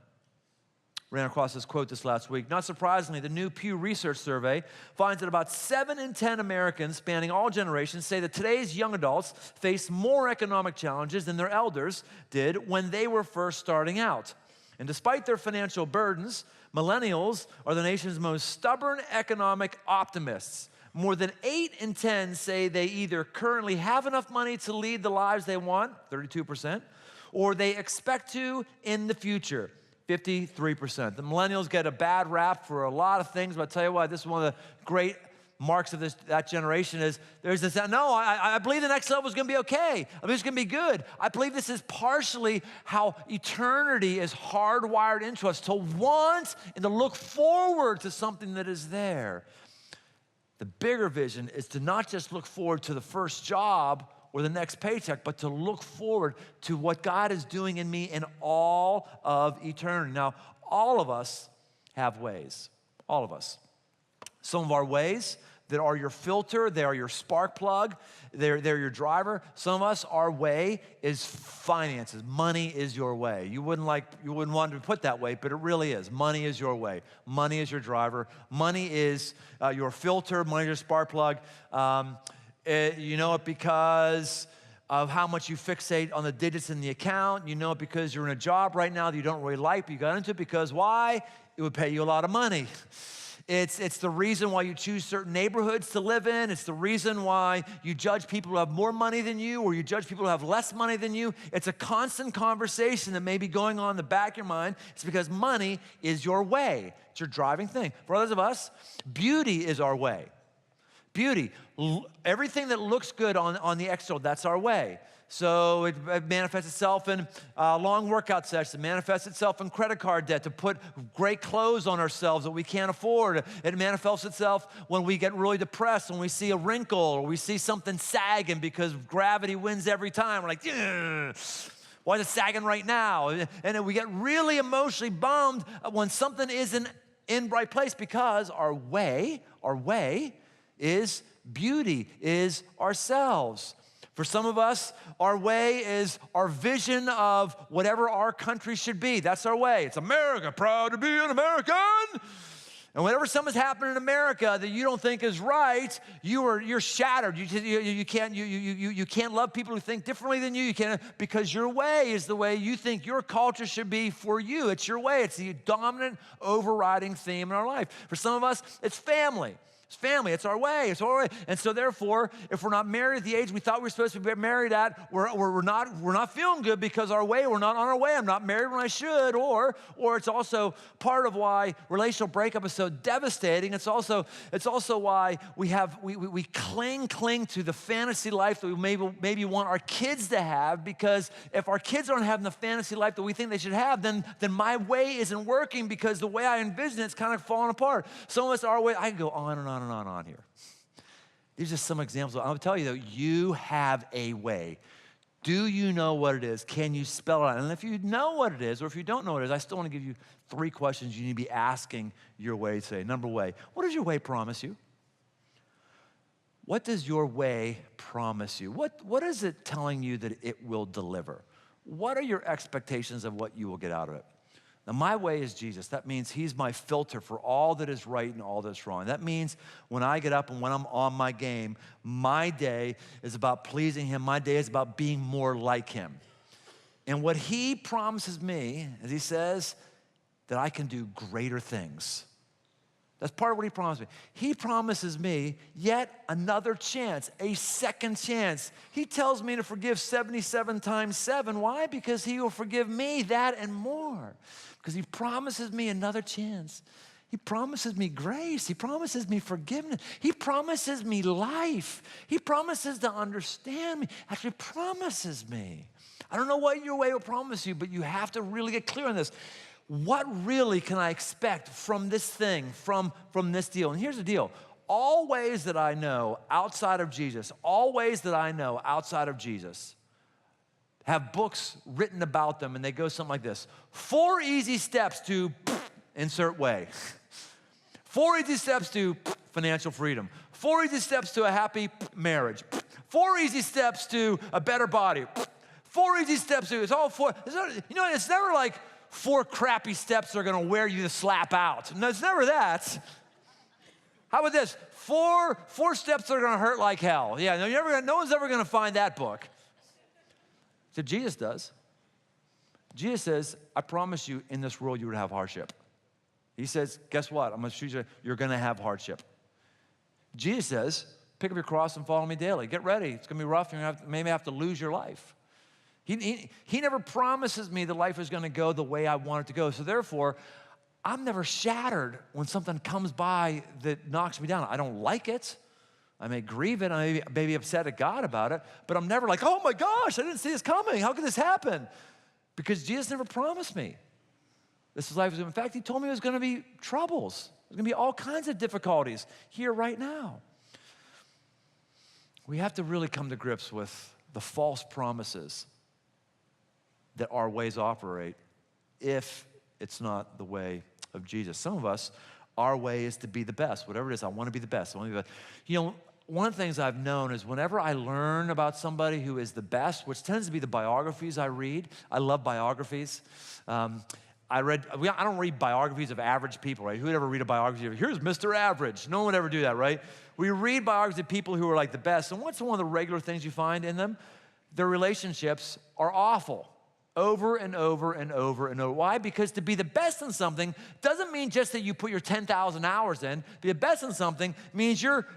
Ran across this quote this last week. Not surprisingly, the new Pew Research survey finds that about 7 in 10 Americans spanning all generations say that today's young adults face more economic challenges than their elders did when they were first starting out. And despite their financial burdens, millennials are the nation's most stubborn economic optimists. More than 8 in 10 say they either currently have enough money to lead the lives they want, 32%, or they expect to in the future, 53%. The millennials get a bad rap for a lot of things, but I'll tell you what, this is one of the great marks of that generation is there's this, no, I believe the next level is going to be okay. I believe it's going to be good. I believe this is partially how eternity is hardwired into us, to want and to look forward to something that is there. The bigger vision is to not just look forward to the first job or the next paycheck, but to look forward to what God is doing in me in all of eternity. Now, all of us have ways, all of us. Some of our ways that are your filter, they are your spark plug, they're your driver. Some of us, our way is finances. Money is your way. You wouldn't want to put that way, but it really is. Money is your way. Money is your driver. Money is your filter. Money is your spark plug. You know it because of how much you fixate on the digits in the account. You know it because you're in a job right now that you don't really like, but you got into it because why? It would pay you a lot of money. It's the reason why you choose certain neighborhoods to live in. It's the reason why you judge people who have more money than you or you judge people who have less money than you. It's a constant conversation that may be going on in the back of your mind. It's because money is your way. It's your driving thing. For others of us, beauty is our way. Beauty, everything that looks good on the external, that's our way. So it manifests itself in long workout sessions. It manifests itself in credit card debt, to put great clothes on ourselves that we can't afford. It manifests itself when we get really depressed, when we see a wrinkle or we see something sagging because gravity wins every time. We're like, ugh. Why is it sagging right now? And then we get really emotionally bummed when something isn't in right place because our way is beauty, is ourselves. For some of us, our way is our vision of whatever our country should be. That's our way. It's America, proud to be an American. And whenever something's happening in America that you don't think is right, you're shattered. You can't love people who think differently than you. You can't, because your way is the way you think your culture should be for you. It's your way. It's the dominant, overriding theme in our life. For some of us, it's family. It's family. It's our way. It's our way. And so therefore, if we're not married at the age we thought we were supposed to be married at, we're not feeling good because we're not on our way. I'm not married when I should. Or it's also part of why relational breakup is so devastating. It's also why we cling to the fantasy life that we maybe want our kids to have, because if our kids aren't having the fantasy life that we think they should have, then my way isn't working because the way I envision it's kind of falling apart. Some of us, our way, I can go on and on and on here. These are just some examples. I'll tell you though, you have a way. Do you know what it is? Can you spell it out? And if you know what it is, or if you don't know what it is, I still want to give you 3 questions you need to be asking your way today. Number one, what does your way promise you? what does your way promise you? What is it telling you that it will deliver? What are your expectations of what you will get out of it? Now, my way is Jesus. That means he's my filter for all that is right and all that's wrong. That means when I get up and when I'm on my game, my day is about pleasing him. My day is about being more like him. And what he promises me is he says that I can do greater things. That's part of what he promised me. He promises me yet another chance, a second chance. He tells me to forgive 77 times 7. Why? Because he will forgive me that and more. Because he promises me another chance. He promises me grace. He promises me forgiveness. He promises me life. He promises to understand me. Actually promises me. I don't know what your way will promise you, but you have to really get clear on this. What really can I expect from this thing, from this deal? And here's the deal. All ways that I know outside of Jesus, all ways that I know outside of Jesus have books written about them, and they go something like this. 4 easy steps to insert way. 4 easy steps to financial freedom. 4 easy steps to a happy marriage. 4 easy steps to a better body. 4 easy steps to, it's all 4. It's never like 4 crappy steps that are gonna wear you the slap out. No, it's never that. How about this? 4 steps that are gonna hurt like hell. Yeah, no one's ever gonna find that book. So Jesus does. Jesus says, I promise you in this world you would have hardship. He says, guess what? I'm gonna show you, you're gonna have hardship. Jesus says, pick up your cross and follow me daily. Get ready, it's gonna be rough, you're gonna maybe have to lose your life. He never promises me that life is gonna go the way I want it to go. So therefore, I'm never shattered when something comes by that knocks me down. I don't like it. I may grieve it. I may be upset at God about it. But I'm never like, oh my gosh, I didn't see this coming. How could this happen? Because Jesus never promised me this is life. In fact, he told me it was gonna be troubles. There's gonna be all kinds of difficulties here right now. We have to really come to grips with the false promises that our ways operate if it's not the way of Jesus. Some of us, our way is to be the best. Whatever it is, I want to be the best. I want to be the best. One of the things I've known is whenever I learn about somebody who is the best, which tends to be the biographies I read. I love biographies. I don't read biographies of average people, right? Who would ever read a biography of, here's Mr. Average? No one would ever do that, right? We read biographies of people who are like the best. And what's one of the regular things you find in them? Their relationships are awful. Over and over and over and over. Why? Because to be the best in something doesn't mean just that you put your 10,000 hours in. Be the best in something means you're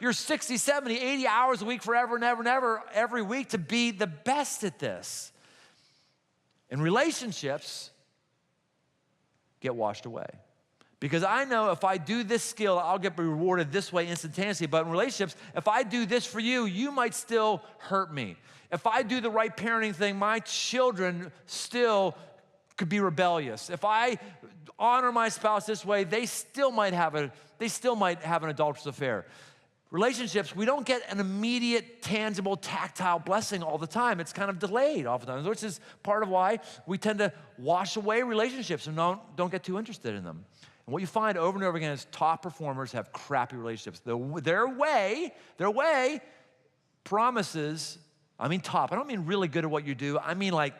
60, 70, 80 hours a week forever and ever and ever every week to be the best at this. And relationships get washed away. Because I know if I do this skill, I'll get rewarded this way instantaneously. But in relationships, if I do this for you, you might still hurt me. If I do the right parenting thing, my children still could be rebellious. If I honor my spouse this way, they still might have an adulterous affair. Relationships, we don't get an immediate, tangible, tactile blessing all the time. It's kind of delayed oftentimes, which is part of why we tend to wash away relationships and don't get too interested in them. And what you find over and over again is top performers have crappy relationships. Their way promises, I mean top. I don't mean really good at what you do. I mean like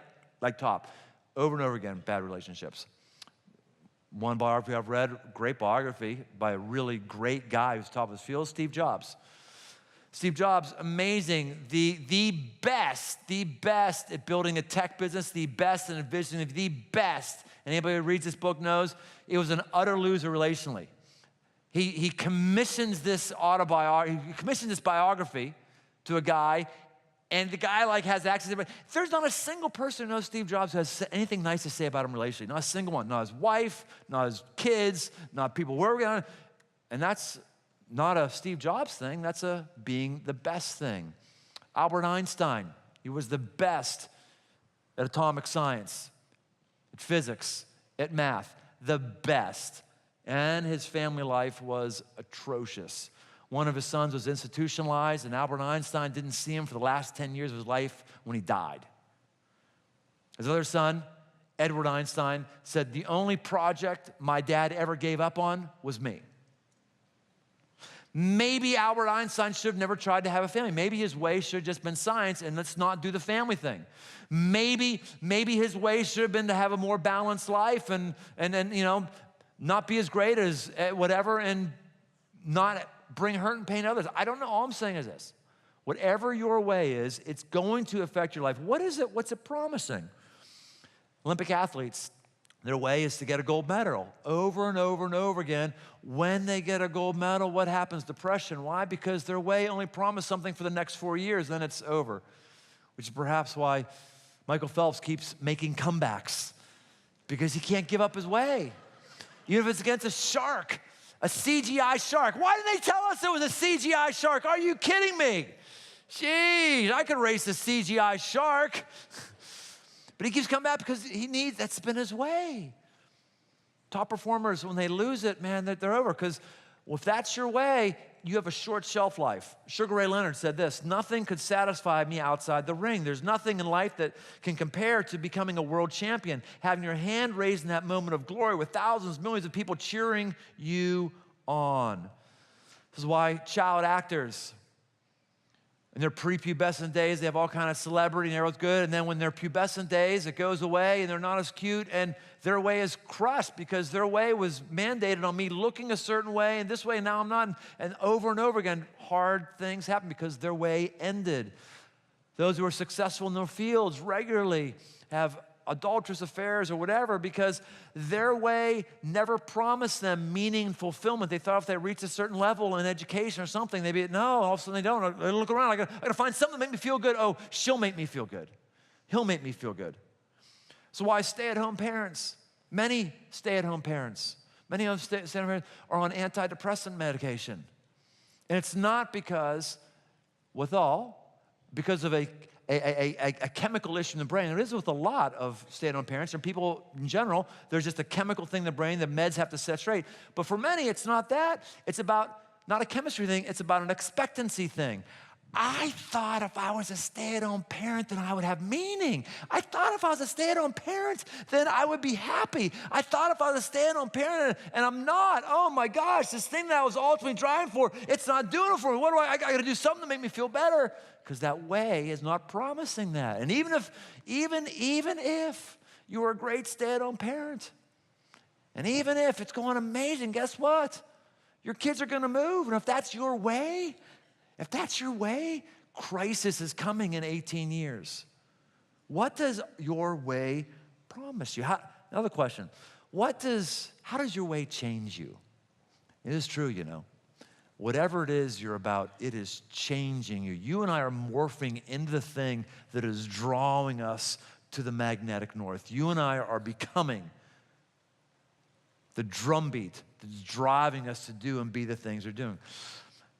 top. Over and over again, bad relationships. One biography I've read, great biography by a really great guy who's top of his field, Steve Jobs. Steve Jobs, amazing, the best at building a tech business, the best in envisioning, the best. Anybody who reads this book knows it was an utter loser relationally. He commissions this biography to a guy, and the guy has access to it. There's not a single person who knows Steve Jobs who has anything nice to say about him relationally. Not a single one. Not his wife, not his kids, not people working on it. And that's not a Steve Jobs thing. That's a being the best thing. Albert Einstein, he was the best at atomic science, at physics, at math, the best. And his family life was atrocious. One of his sons was institutionalized, and Albert Einstein didn't see him for the last 10 years of his life when he died. His other son, Edward Einstein, said, the only project my dad ever gave up on was me. Maybe Albert Einstein should have never tried to have a family. Maybe his way should have just been science and let's not do the family thing. Maybe his way should have been to have a more balanced life and not be as great as whatever and not bring hurt and pain to others. I don't know. All I'm saying is this. Whatever your way is, it's going to affect your life. What is it? What's it promising? Olympic athletes, their way is to get a gold medal over and over and over again. When they get a gold medal, what happens? Depression. Why? Because their way only promised something for the next 4 years, then it's over. Which is perhaps why Michael Phelps keeps making comebacks, because he can't give up his way. Even if it's against a shark, a CGI shark. Why didn't they tell us it was a CGI shark? Are you kidding me? Jeez, I could race a CGI shark. But he keeps coming back because that's been his way. Top performers, when they lose it, man, they're over. Because if that's your way, you have a short shelf life. Sugar Ray Leonard said this: nothing could satisfy me outside the ring. There's nothing in life that can compare to becoming a world champion, having your hand raised in that moment of glory with thousands, millions of people cheering you on. This is why child actors, in their prepubescent days, they have all kind of celebrity and everyone's good. And then when their pubescent days, it goes away and they're not as cute and their way is crushed because their way was mandated on me looking a certain way and this way, and now I'm not. And over again, hard things happen because their way ended. Those who are successful in their fields regularly have adulterous affairs or whatever because their way never promised them meaning and fulfillment. They thought if they reached a certain level in education or something, they'd be, no, all of a sudden they don't. They look around, I gotta find something to make me feel good. Oh, she'll make me feel good. He'll make me feel good. So why stay-at-home parents? Many stay-at-home parents, many of them stay-at-home parents are on antidepressant medication. And it's not because of a chemical issue in the brain. It is with a lot of stay-at-home parents and people in general. There's just a chemical thing in the brain that meds have to set straight. But for many, it's not that. It's about not a chemistry thing. It's about an expectancy thing. I thought if I was a stay-at-home parent, then I would have meaning. I thought if I was a stay-at-home parent, then I would be happy. I thought if I was a stay-at-home parent, and I'm not. Oh my gosh, this thing that I was ultimately driving for, it's not doing it for me. What do I got to do something to make me feel better. Because that way is not promising that. And even if you were a great stay-at-home parent, and even if it's going amazing, guess what? Your kids are going to move. And if that's your way, crisis is coming in 18 years. What does your way promise you? Another question. How does your way change you? It is true, you know. Whatever it is you're about, it is changing you. You and I are morphing into the thing that is drawing us to the magnetic north. You and I are becoming the drumbeat that's driving us to do and be the things we're doing.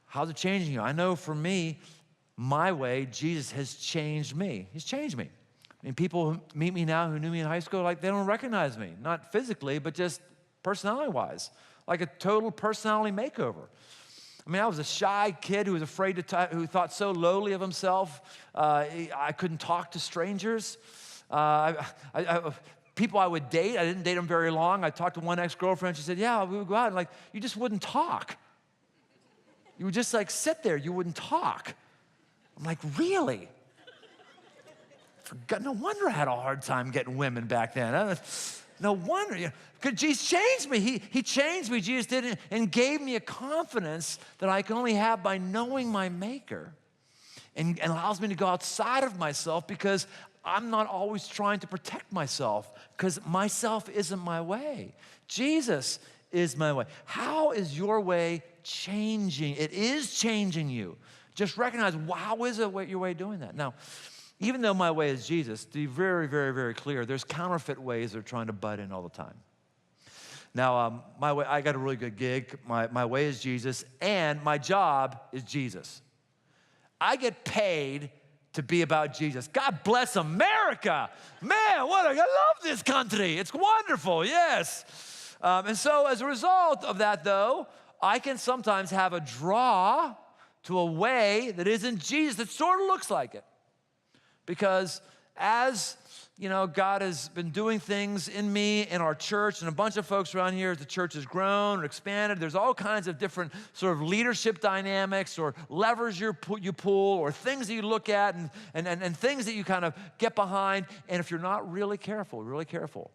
How's it changing you? I know for me, my way, Jesus has changed me. He's changed me. I mean, people who meet me now who knew me in high school, like they don't recognize me, not physically, but just personality-wise, like a total personality makeover. I mean, I was a shy kid who was afraid who thought so lowly of himself. I couldn't talk to strangers. People I would date, I didn't date them very long. I talked to one ex-girlfriend. She said, yeah, we would go out. And like, you just wouldn't talk. You would just like sit there. You wouldn't talk. I'm like, really? No wonder I had a hard time getting women back then. No wonder. Because Jesus changed me. He changed me. Jesus did and gave me a confidence that I can only have by knowing my Maker. And allows me to go outside of myself because I'm not always trying to protect myself because myself isn't my way. Jesus is my way. How is your way changing? It is changing you. Just recognize, how is it your way doing that? Now, even though my way is Jesus, to be very, very, very clear, there's counterfeit ways that are trying to butt in all the time. Now, my way, I got a really good gig. My way is Jesus, and my job is Jesus. I get paid to be about Jesus. God bless America. Man, I love this country. It's wonderful, yes. And so as a result of that, though, I can sometimes have a draw to a way that isn't Jesus that sort of looks like it. Because as God has been doing things in me, in our church, and a bunch of folks around here as the church has grown and expanded. There's all kinds of different sort of leadership dynamics or levers you pull or things that you look at and things that you kind of get behind. And if you're not really careful,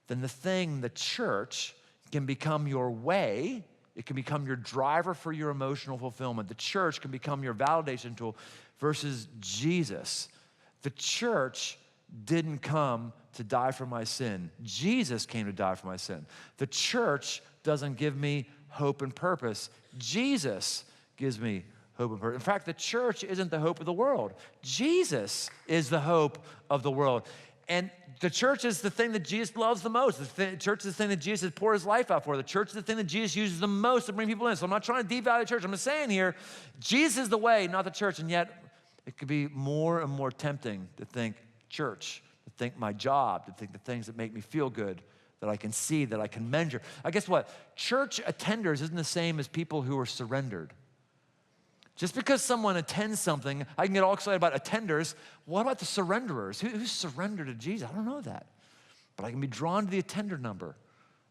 then the church can become your way. It can become your driver for your emotional fulfillment. The church can become your validation tool versus Jesus. The church didn't come to die for my sin. Jesus came to die for my sin. The church doesn't give me hope and purpose. Jesus gives me hope and purpose. In fact, the church isn't the hope of the world. Jesus is the hope of the world. And the church is the thing that Jesus loves the most. The church is the thing that Jesus has poured his life out for. The church is the thing that Jesus uses the most to bring people in. So I'm not trying to devalue the church. I'm just saying here, Jesus is the way, not the church. And yet, it could be more and more tempting to think church, to think my job, to think the things that make me feel good, that I can see, that I can measure. I guess what? Church attenders isn't the same as people who are surrendered. Just because someone attends something, I can get all excited about attenders. What about the surrenderers? Who's surrendered to Jesus? I don't know that. But I can be drawn to the attender number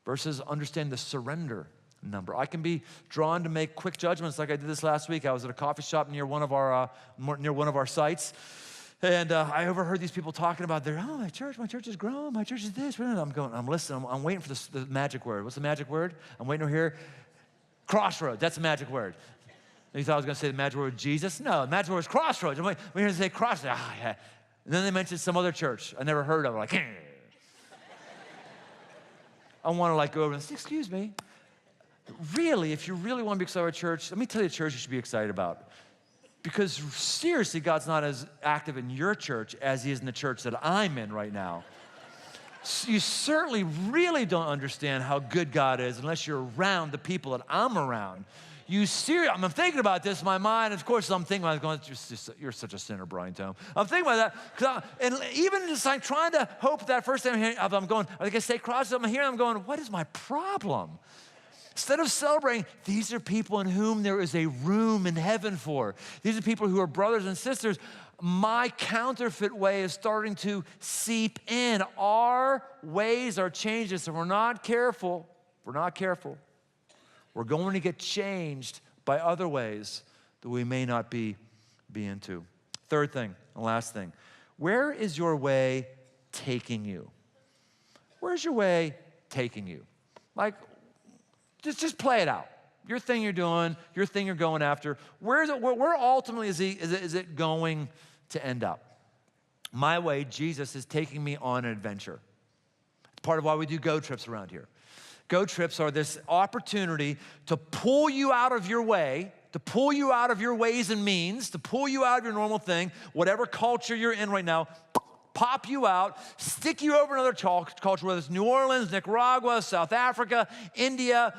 versus understanding the surrender number. I can be drawn to make quick judgments like I did this last week. I was at a coffee shop near one of our sites. And I overheard these people talking about my church is growing, my church is this. I'm listening, I'm waiting for the magic word. What's the magic word? I'm waiting to hear crossroads. That's the magic word. You thought I was going to say the magic word Jesus? No, the magic word is crossroads. I'm waiting to say crossroads. Yeah. And then they mentioned some other church I never heard of. Like, I want to go over and say, excuse me. Really, if you really want to be excited about church, let me tell you a church you should be excited about. Because seriously, God's not as active in your church as he is in the church that I'm in right now. You certainly really don't understand how good God is unless you're around the people that I'm around. I'm thinking about this in my mind. Of course, I'm thinking about it, you're such a sinner, Brian Tome. I'm thinking about that. And even just I'm trying to hope that first time I'm going, I think I say crosses, I'm hearing, I'm going, what is my problem? Instead of celebrating, these are people in whom there is a room in heaven for. These are people who are brothers and sisters. My counterfeit way is starting to seep in. Our ways are changing. So if we're not careful, we're going to get changed by other ways that we may not be into. Third thing, and last thing, where is your way taking you? Where's your way taking you? Just play it out. Your thing you're doing, your thing you're going after. Where ultimately is it going to end up? My way, Jesus is taking me on an adventure. It's part of why we do Go Trips around here. Go Trips are this opportunity to pull you out of your way, to pull you out of your ways and means, to pull you out of your normal thing, whatever culture you're in right now, pop you out, stick you over another culture, whether it's New Orleans, Nicaragua, South Africa, India,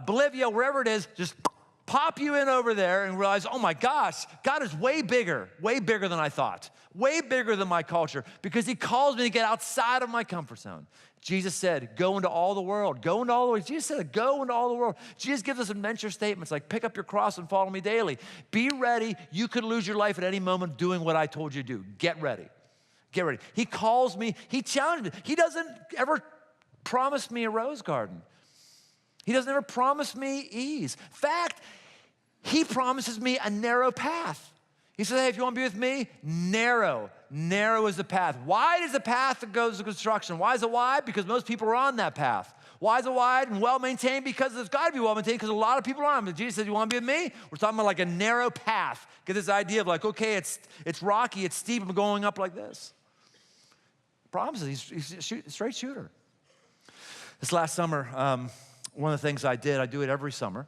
Bolivia, wherever it is, just pop you in over there and realize, oh my gosh, God is way bigger than I thought, way bigger than my culture, because he calls me to get outside of my comfort zone. Jesus said, go into all the world. Go into all the world. Jesus said, go into all the world. Jesus gives us adventure statements like, pick up your cross and follow me daily. Be ready. You could lose your life at any moment doing what I told you to do. Get ready. Get ready. He calls me. He challenged me. He doesn't ever promise me a rose garden. He doesn't ever promise me ease. In fact, he promises me a narrow path. He says, hey, if you want to be with me, narrow is the path. Wide is the path that goes to construction. Why is it wide? Because most people are on that path. Why is it wide and well-maintained? Because it's got to be well-maintained because a lot of people are on it. But Jesus says, you want to be with me? We're talking about a narrow path. Get this idea of okay, it's rocky, it's steep, I'm going up like this. Promises, he's a straight shooter. This last summer, one of the things I do it every summer,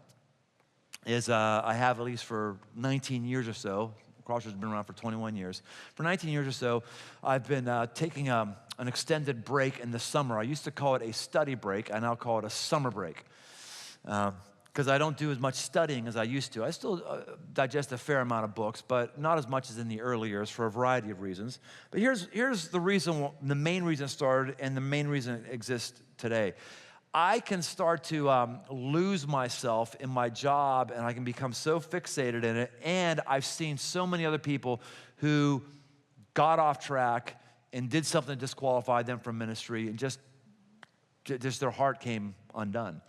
is I have at least for 19 years or so, Crossroads has been around for 21 years. For 19 years or so, I've been taking an extended break in the summer. I used to call it a study break. I now call it a summer break because I don't do as much studying as I used to. I still digest a fair amount of books, but not as much as in the early years for a variety of reasons. But here's the reason, the main reason it started and the main reason it exists today. I can start to lose myself in my job, and I can become so fixated in it, and I've seen so many other people who got off track and did something that disqualified them from ministry, and just their heart came undone.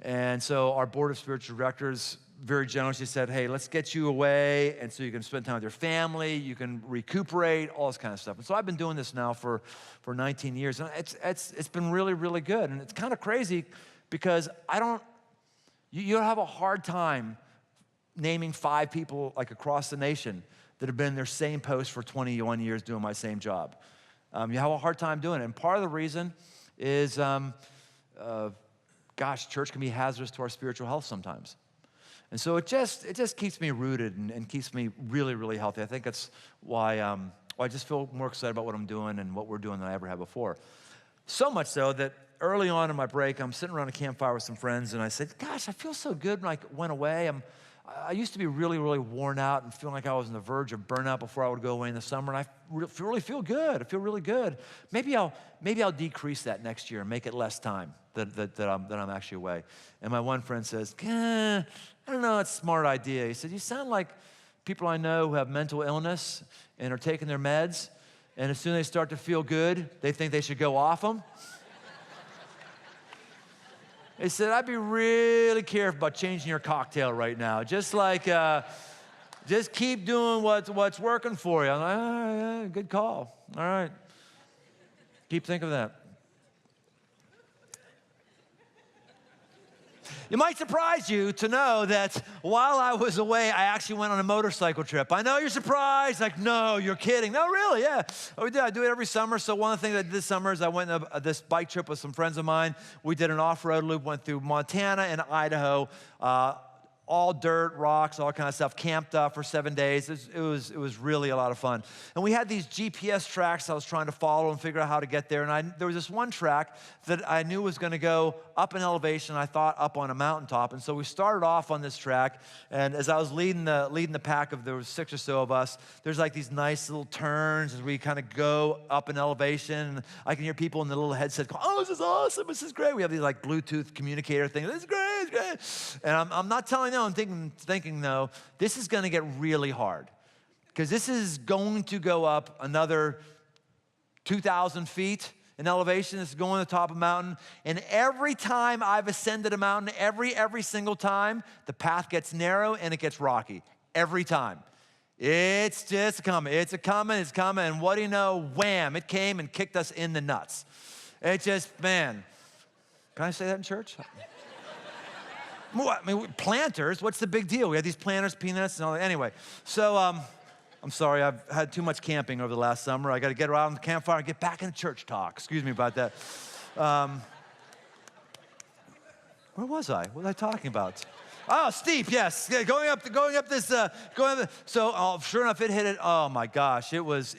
And so our board of spiritual directors very generously said, hey, let's get you away, and so you can spend time with your family, you can recuperate, all this kind of stuff. And so I've been doing this now for 19 years, and it's been really, really good. And it's kind of crazy because you have a hard time naming 5 people like across the nation that have been in their same post for 21 years doing my same job. You have a hard time doing it. And part of the reason is, church can be hazardous to our spiritual health sometimes. And so it just keeps me rooted and keeps me really, really healthy. I think that's why I just feel more excited about what I'm doing and what we're doing than I ever have before. So much so that early on in my break, I'm sitting around a campfire with some friends, and I said, gosh, I feel so good when I went away. I used to be really, really worn out and feeling like I was on the verge of burnout before I would go away in the summer, and I really feel good. I feel really good. Maybe I'll decrease that next year and make it less time that I'm actually away. And my one friend says, I don't know, it's a smart idea. He said, you sound like people I know who have mental illness and are taking their meds, and as soon as they start to feel good, they think they should go off them. He said, I'd be really careful about changing your cocktail right now. Just keep doing what's working for you. I'm like, oh, yeah, good call. All right. Keep thinking of that. It might surprise you to know that while I was away, I actually went on a motorcycle trip. I know you're surprised, like, no, you're kidding. No, really, yeah. We did. I do it every summer. So one of the things I did this summer is I went on this bike trip with some friends of mine. We did an off-road loop, went through Montana and Idaho, all dirt, rocks, all kind of stuff, camped for 7 days. It was really a lot of fun. And we had these GPS tracks I was trying to follow and figure out how to get there. And there was this one track that I knew was going to go up in elevation, I thought up on a mountaintop. And so we started off on this track, and as I was leading the pack of, there was 6 or so of us, there's like these nice little turns as we kind of go up in elevation. And I can hear people in the little headset go, oh, this is awesome, this is great. We have these like Bluetooth communicator things. This is great, it's great. And I'm not telling them, I'm thinking though, this is going to get really hard because this is going to go up another 2,000 feet in elevation. It's going to the top of a mountain. And every time I've ascended a mountain, every single time, the path gets narrow and it gets rocky. Every time. It's just coming. It's coming. And what do you know? Wham, it came and kicked us in the nuts. It just, man. Can I say that in church? I mean, planters, what's the big deal? We had these planters, peanuts, and all that. Anyway, so I'm sorry, I've had too much camping over the last summer. I got to get around the campfire and get back into church talk. Excuse me about that. Where was I? What was I talking about? Oh, steep, yes. Going up this. So sure enough, it hit it. Oh my gosh, it was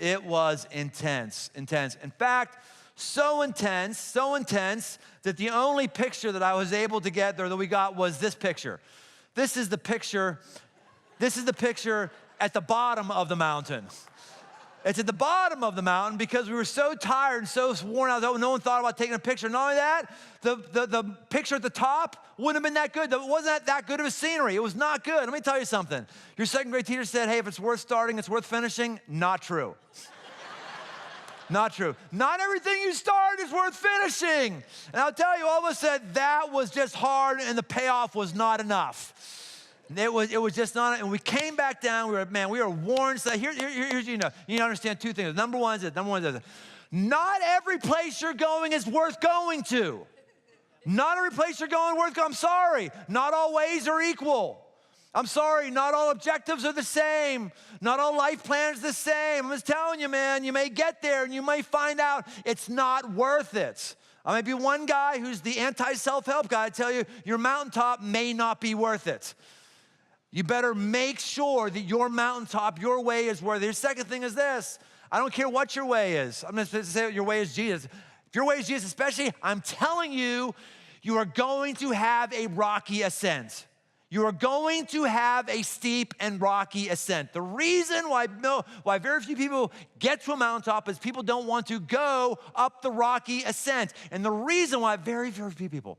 intense. In fact, so intense that the only picture that I was able to get there that we got was this picture. This is the picture at the bottom of the mountain. It's at the bottom of the mountain because we were so tired and so worn out that no one thought about taking a picture. Not only that, the picture at the top wouldn't have been that good. It wasn't that good of a scenery. It was not good. Let me tell you something. Your second grade teacher said, hey, if it's worth starting, it's worth finishing. Not true. Not true. Not everything you start is worth finishing. And I'll tell you, all of us said that was just hard and the payoff was not enough. It was just not, and we came back down, we were worn. So here's, you need to understand 2 things. Number one is this. Not every place you're going is worth going to. Not every place you're going is worth going. I'm sorry. Not all ways are equal. I'm sorry, not all objectives are the same. Not all life plans are the same. I'm just telling you, man, you may get there and you may find out it's not worth it. I might be one guy who's the anti-self-help guy. I tell you, your mountaintop may not be worth it. You better make sure that your mountaintop, your way is worth it. The second thing is this. I don't care what your way is. I'm going to say your way is Jesus. If your way is Jesus, especially, I'm telling you, you are going to have a rocky ascent. You are going to have a steep and rocky ascent. The reason why very few people get to a mountaintop is people don't want to go up the rocky ascent. And the reason why very few people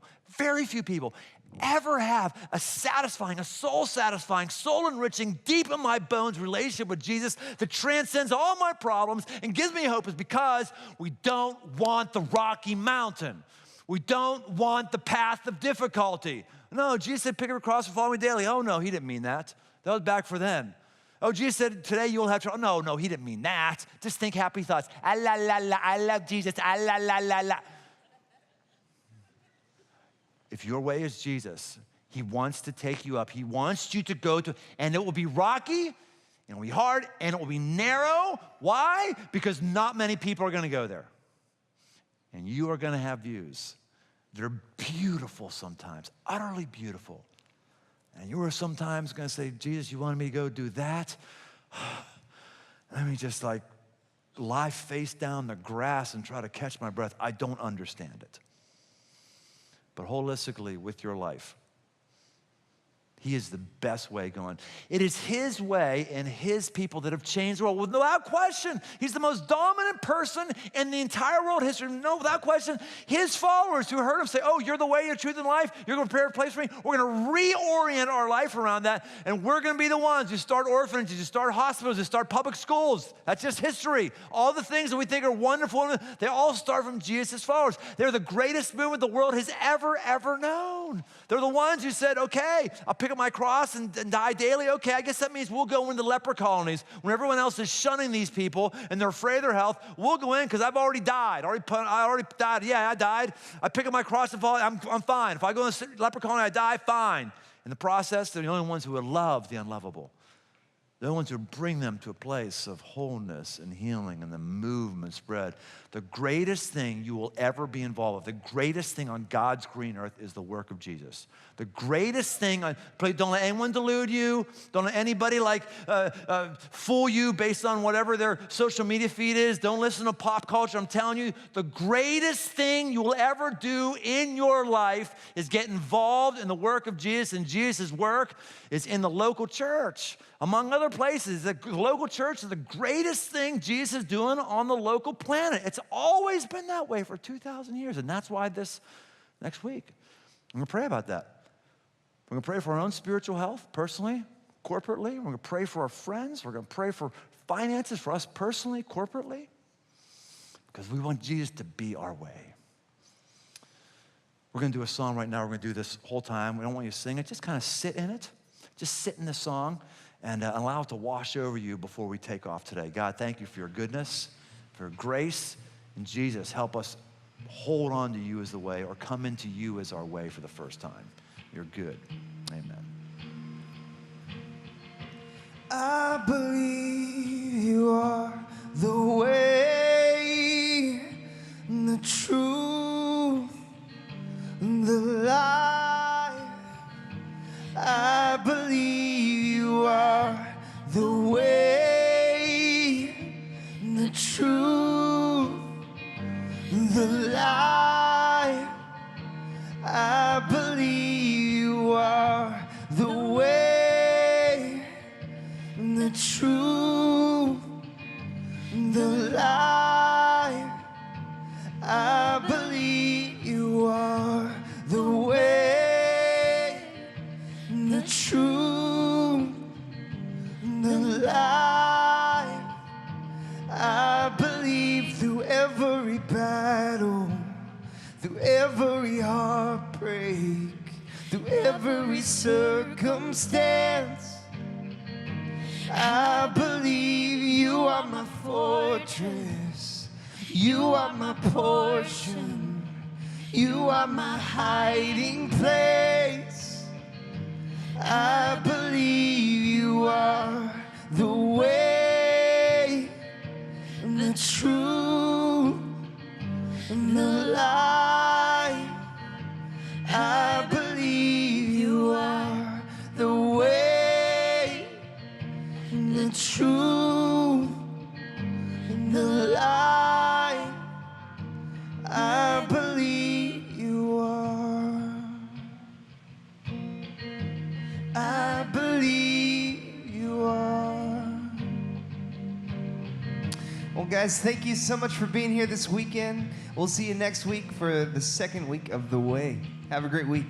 ever have a satisfying, a soul-satisfying, soul-enriching, deep in my bones relationship with Jesus that transcends all my problems and gives me hope is because we don't want the rocky mountain. We don't want the path of difficulty. No, Jesus said, pick up your cross and follow me daily. Oh, no, he didn't mean that. That was back for then. Oh, Jesus said, today you will have trouble. No, he didn't mean that. Just think happy thoughts. Ah, la, la, la, I love Jesus. Ah, la, la, la, la. If your way is Jesus, he wants to take you up. He wants you to go to, and it will be rocky, and it will be hard, and it will be narrow. Why? Because not many people are going to go there. And you are going to have views that are beautiful sometimes, utterly beautiful. And you are sometimes going to say, Jesus, you wanted me to go do that? Let me just like lie face down in the grass and try to catch my breath. I don't understand it. But holistically, with your life, he is the best way going. It is his way and his people that have changed the world. Without question, he's the most dominant person in the entire world history. No, without question, his followers who heard him say, oh, you're the way, you're the truth, and life. You're going to prepare a place for me. We're going to reorient our life around that, and we're going to be the ones who start orphanages, who start hospitals, who start public schools. That's just history. All the things that we think are wonderful, they all start from Jesus' followers. They're the greatest movement the world has ever known. They're the ones who said, okay, I'll pick up my cross and die daily. Okay, I guess that means we'll go into leper colonies. When everyone else is shunning these people and they're afraid of their health, we'll go in because I've already died. I already died. Yeah, I died. I pick up my cross and fall. I'm fine. If I go in a leper colony, I die, fine. In the process, they're the only ones who would love the unlovable. They're the ones who bring them to a place of wholeness and healing and the movement spread. The greatest thing you will ever be involved with, the greatest thing on God's green earth is the work of Jesus. The greatest thing, don't let anyone delude you. Don't let anybody fool you based on whatever their social media feed is. Don't listen to pop culture. I'm telling you, the greatest thing you will ever do in your life is get involved in the work of Jesus, and Jesus' work is in the local church. Among other places, the local church is the greatest thing Jesus is doing on the local planet. It's always been that way for 2,000 years, and that's why this next week, I'm going to pray about that. We're going to pray for our own spiritual health, personally, corporately. We're going to pray for our friends. We're going to pray for finances for us personally, corporately, because we want Jesus to be our way. We're going to do a song right now. We're going to do this whole time. We don't want you to sing it. Just kind of sit in it. Just sit in the song and allow it to wash over you before we take off today. God, thank you for your goodness, for your grace. And Jesus, help us hold on to you as the way or come into you as our way for the first time. You're good. Amen. I believe you are the way, the truth, the life. I believe you are the way, the truth, the life. I believe you are the way, the truth, the life. I believe you are the way, the truth, the life. I believe through every battle, through every heartbreak, through every circumstance. I believe you are my fortress, you are my portion, you are my hiding place. I believe you are the way, the truth, and the life. I believe you are the way, the truth, and the life. I believe you are. I believe you are. Well, guys, thank you so much for being here this weekend. We'll see you next week for the second week of The Way. Have a great week.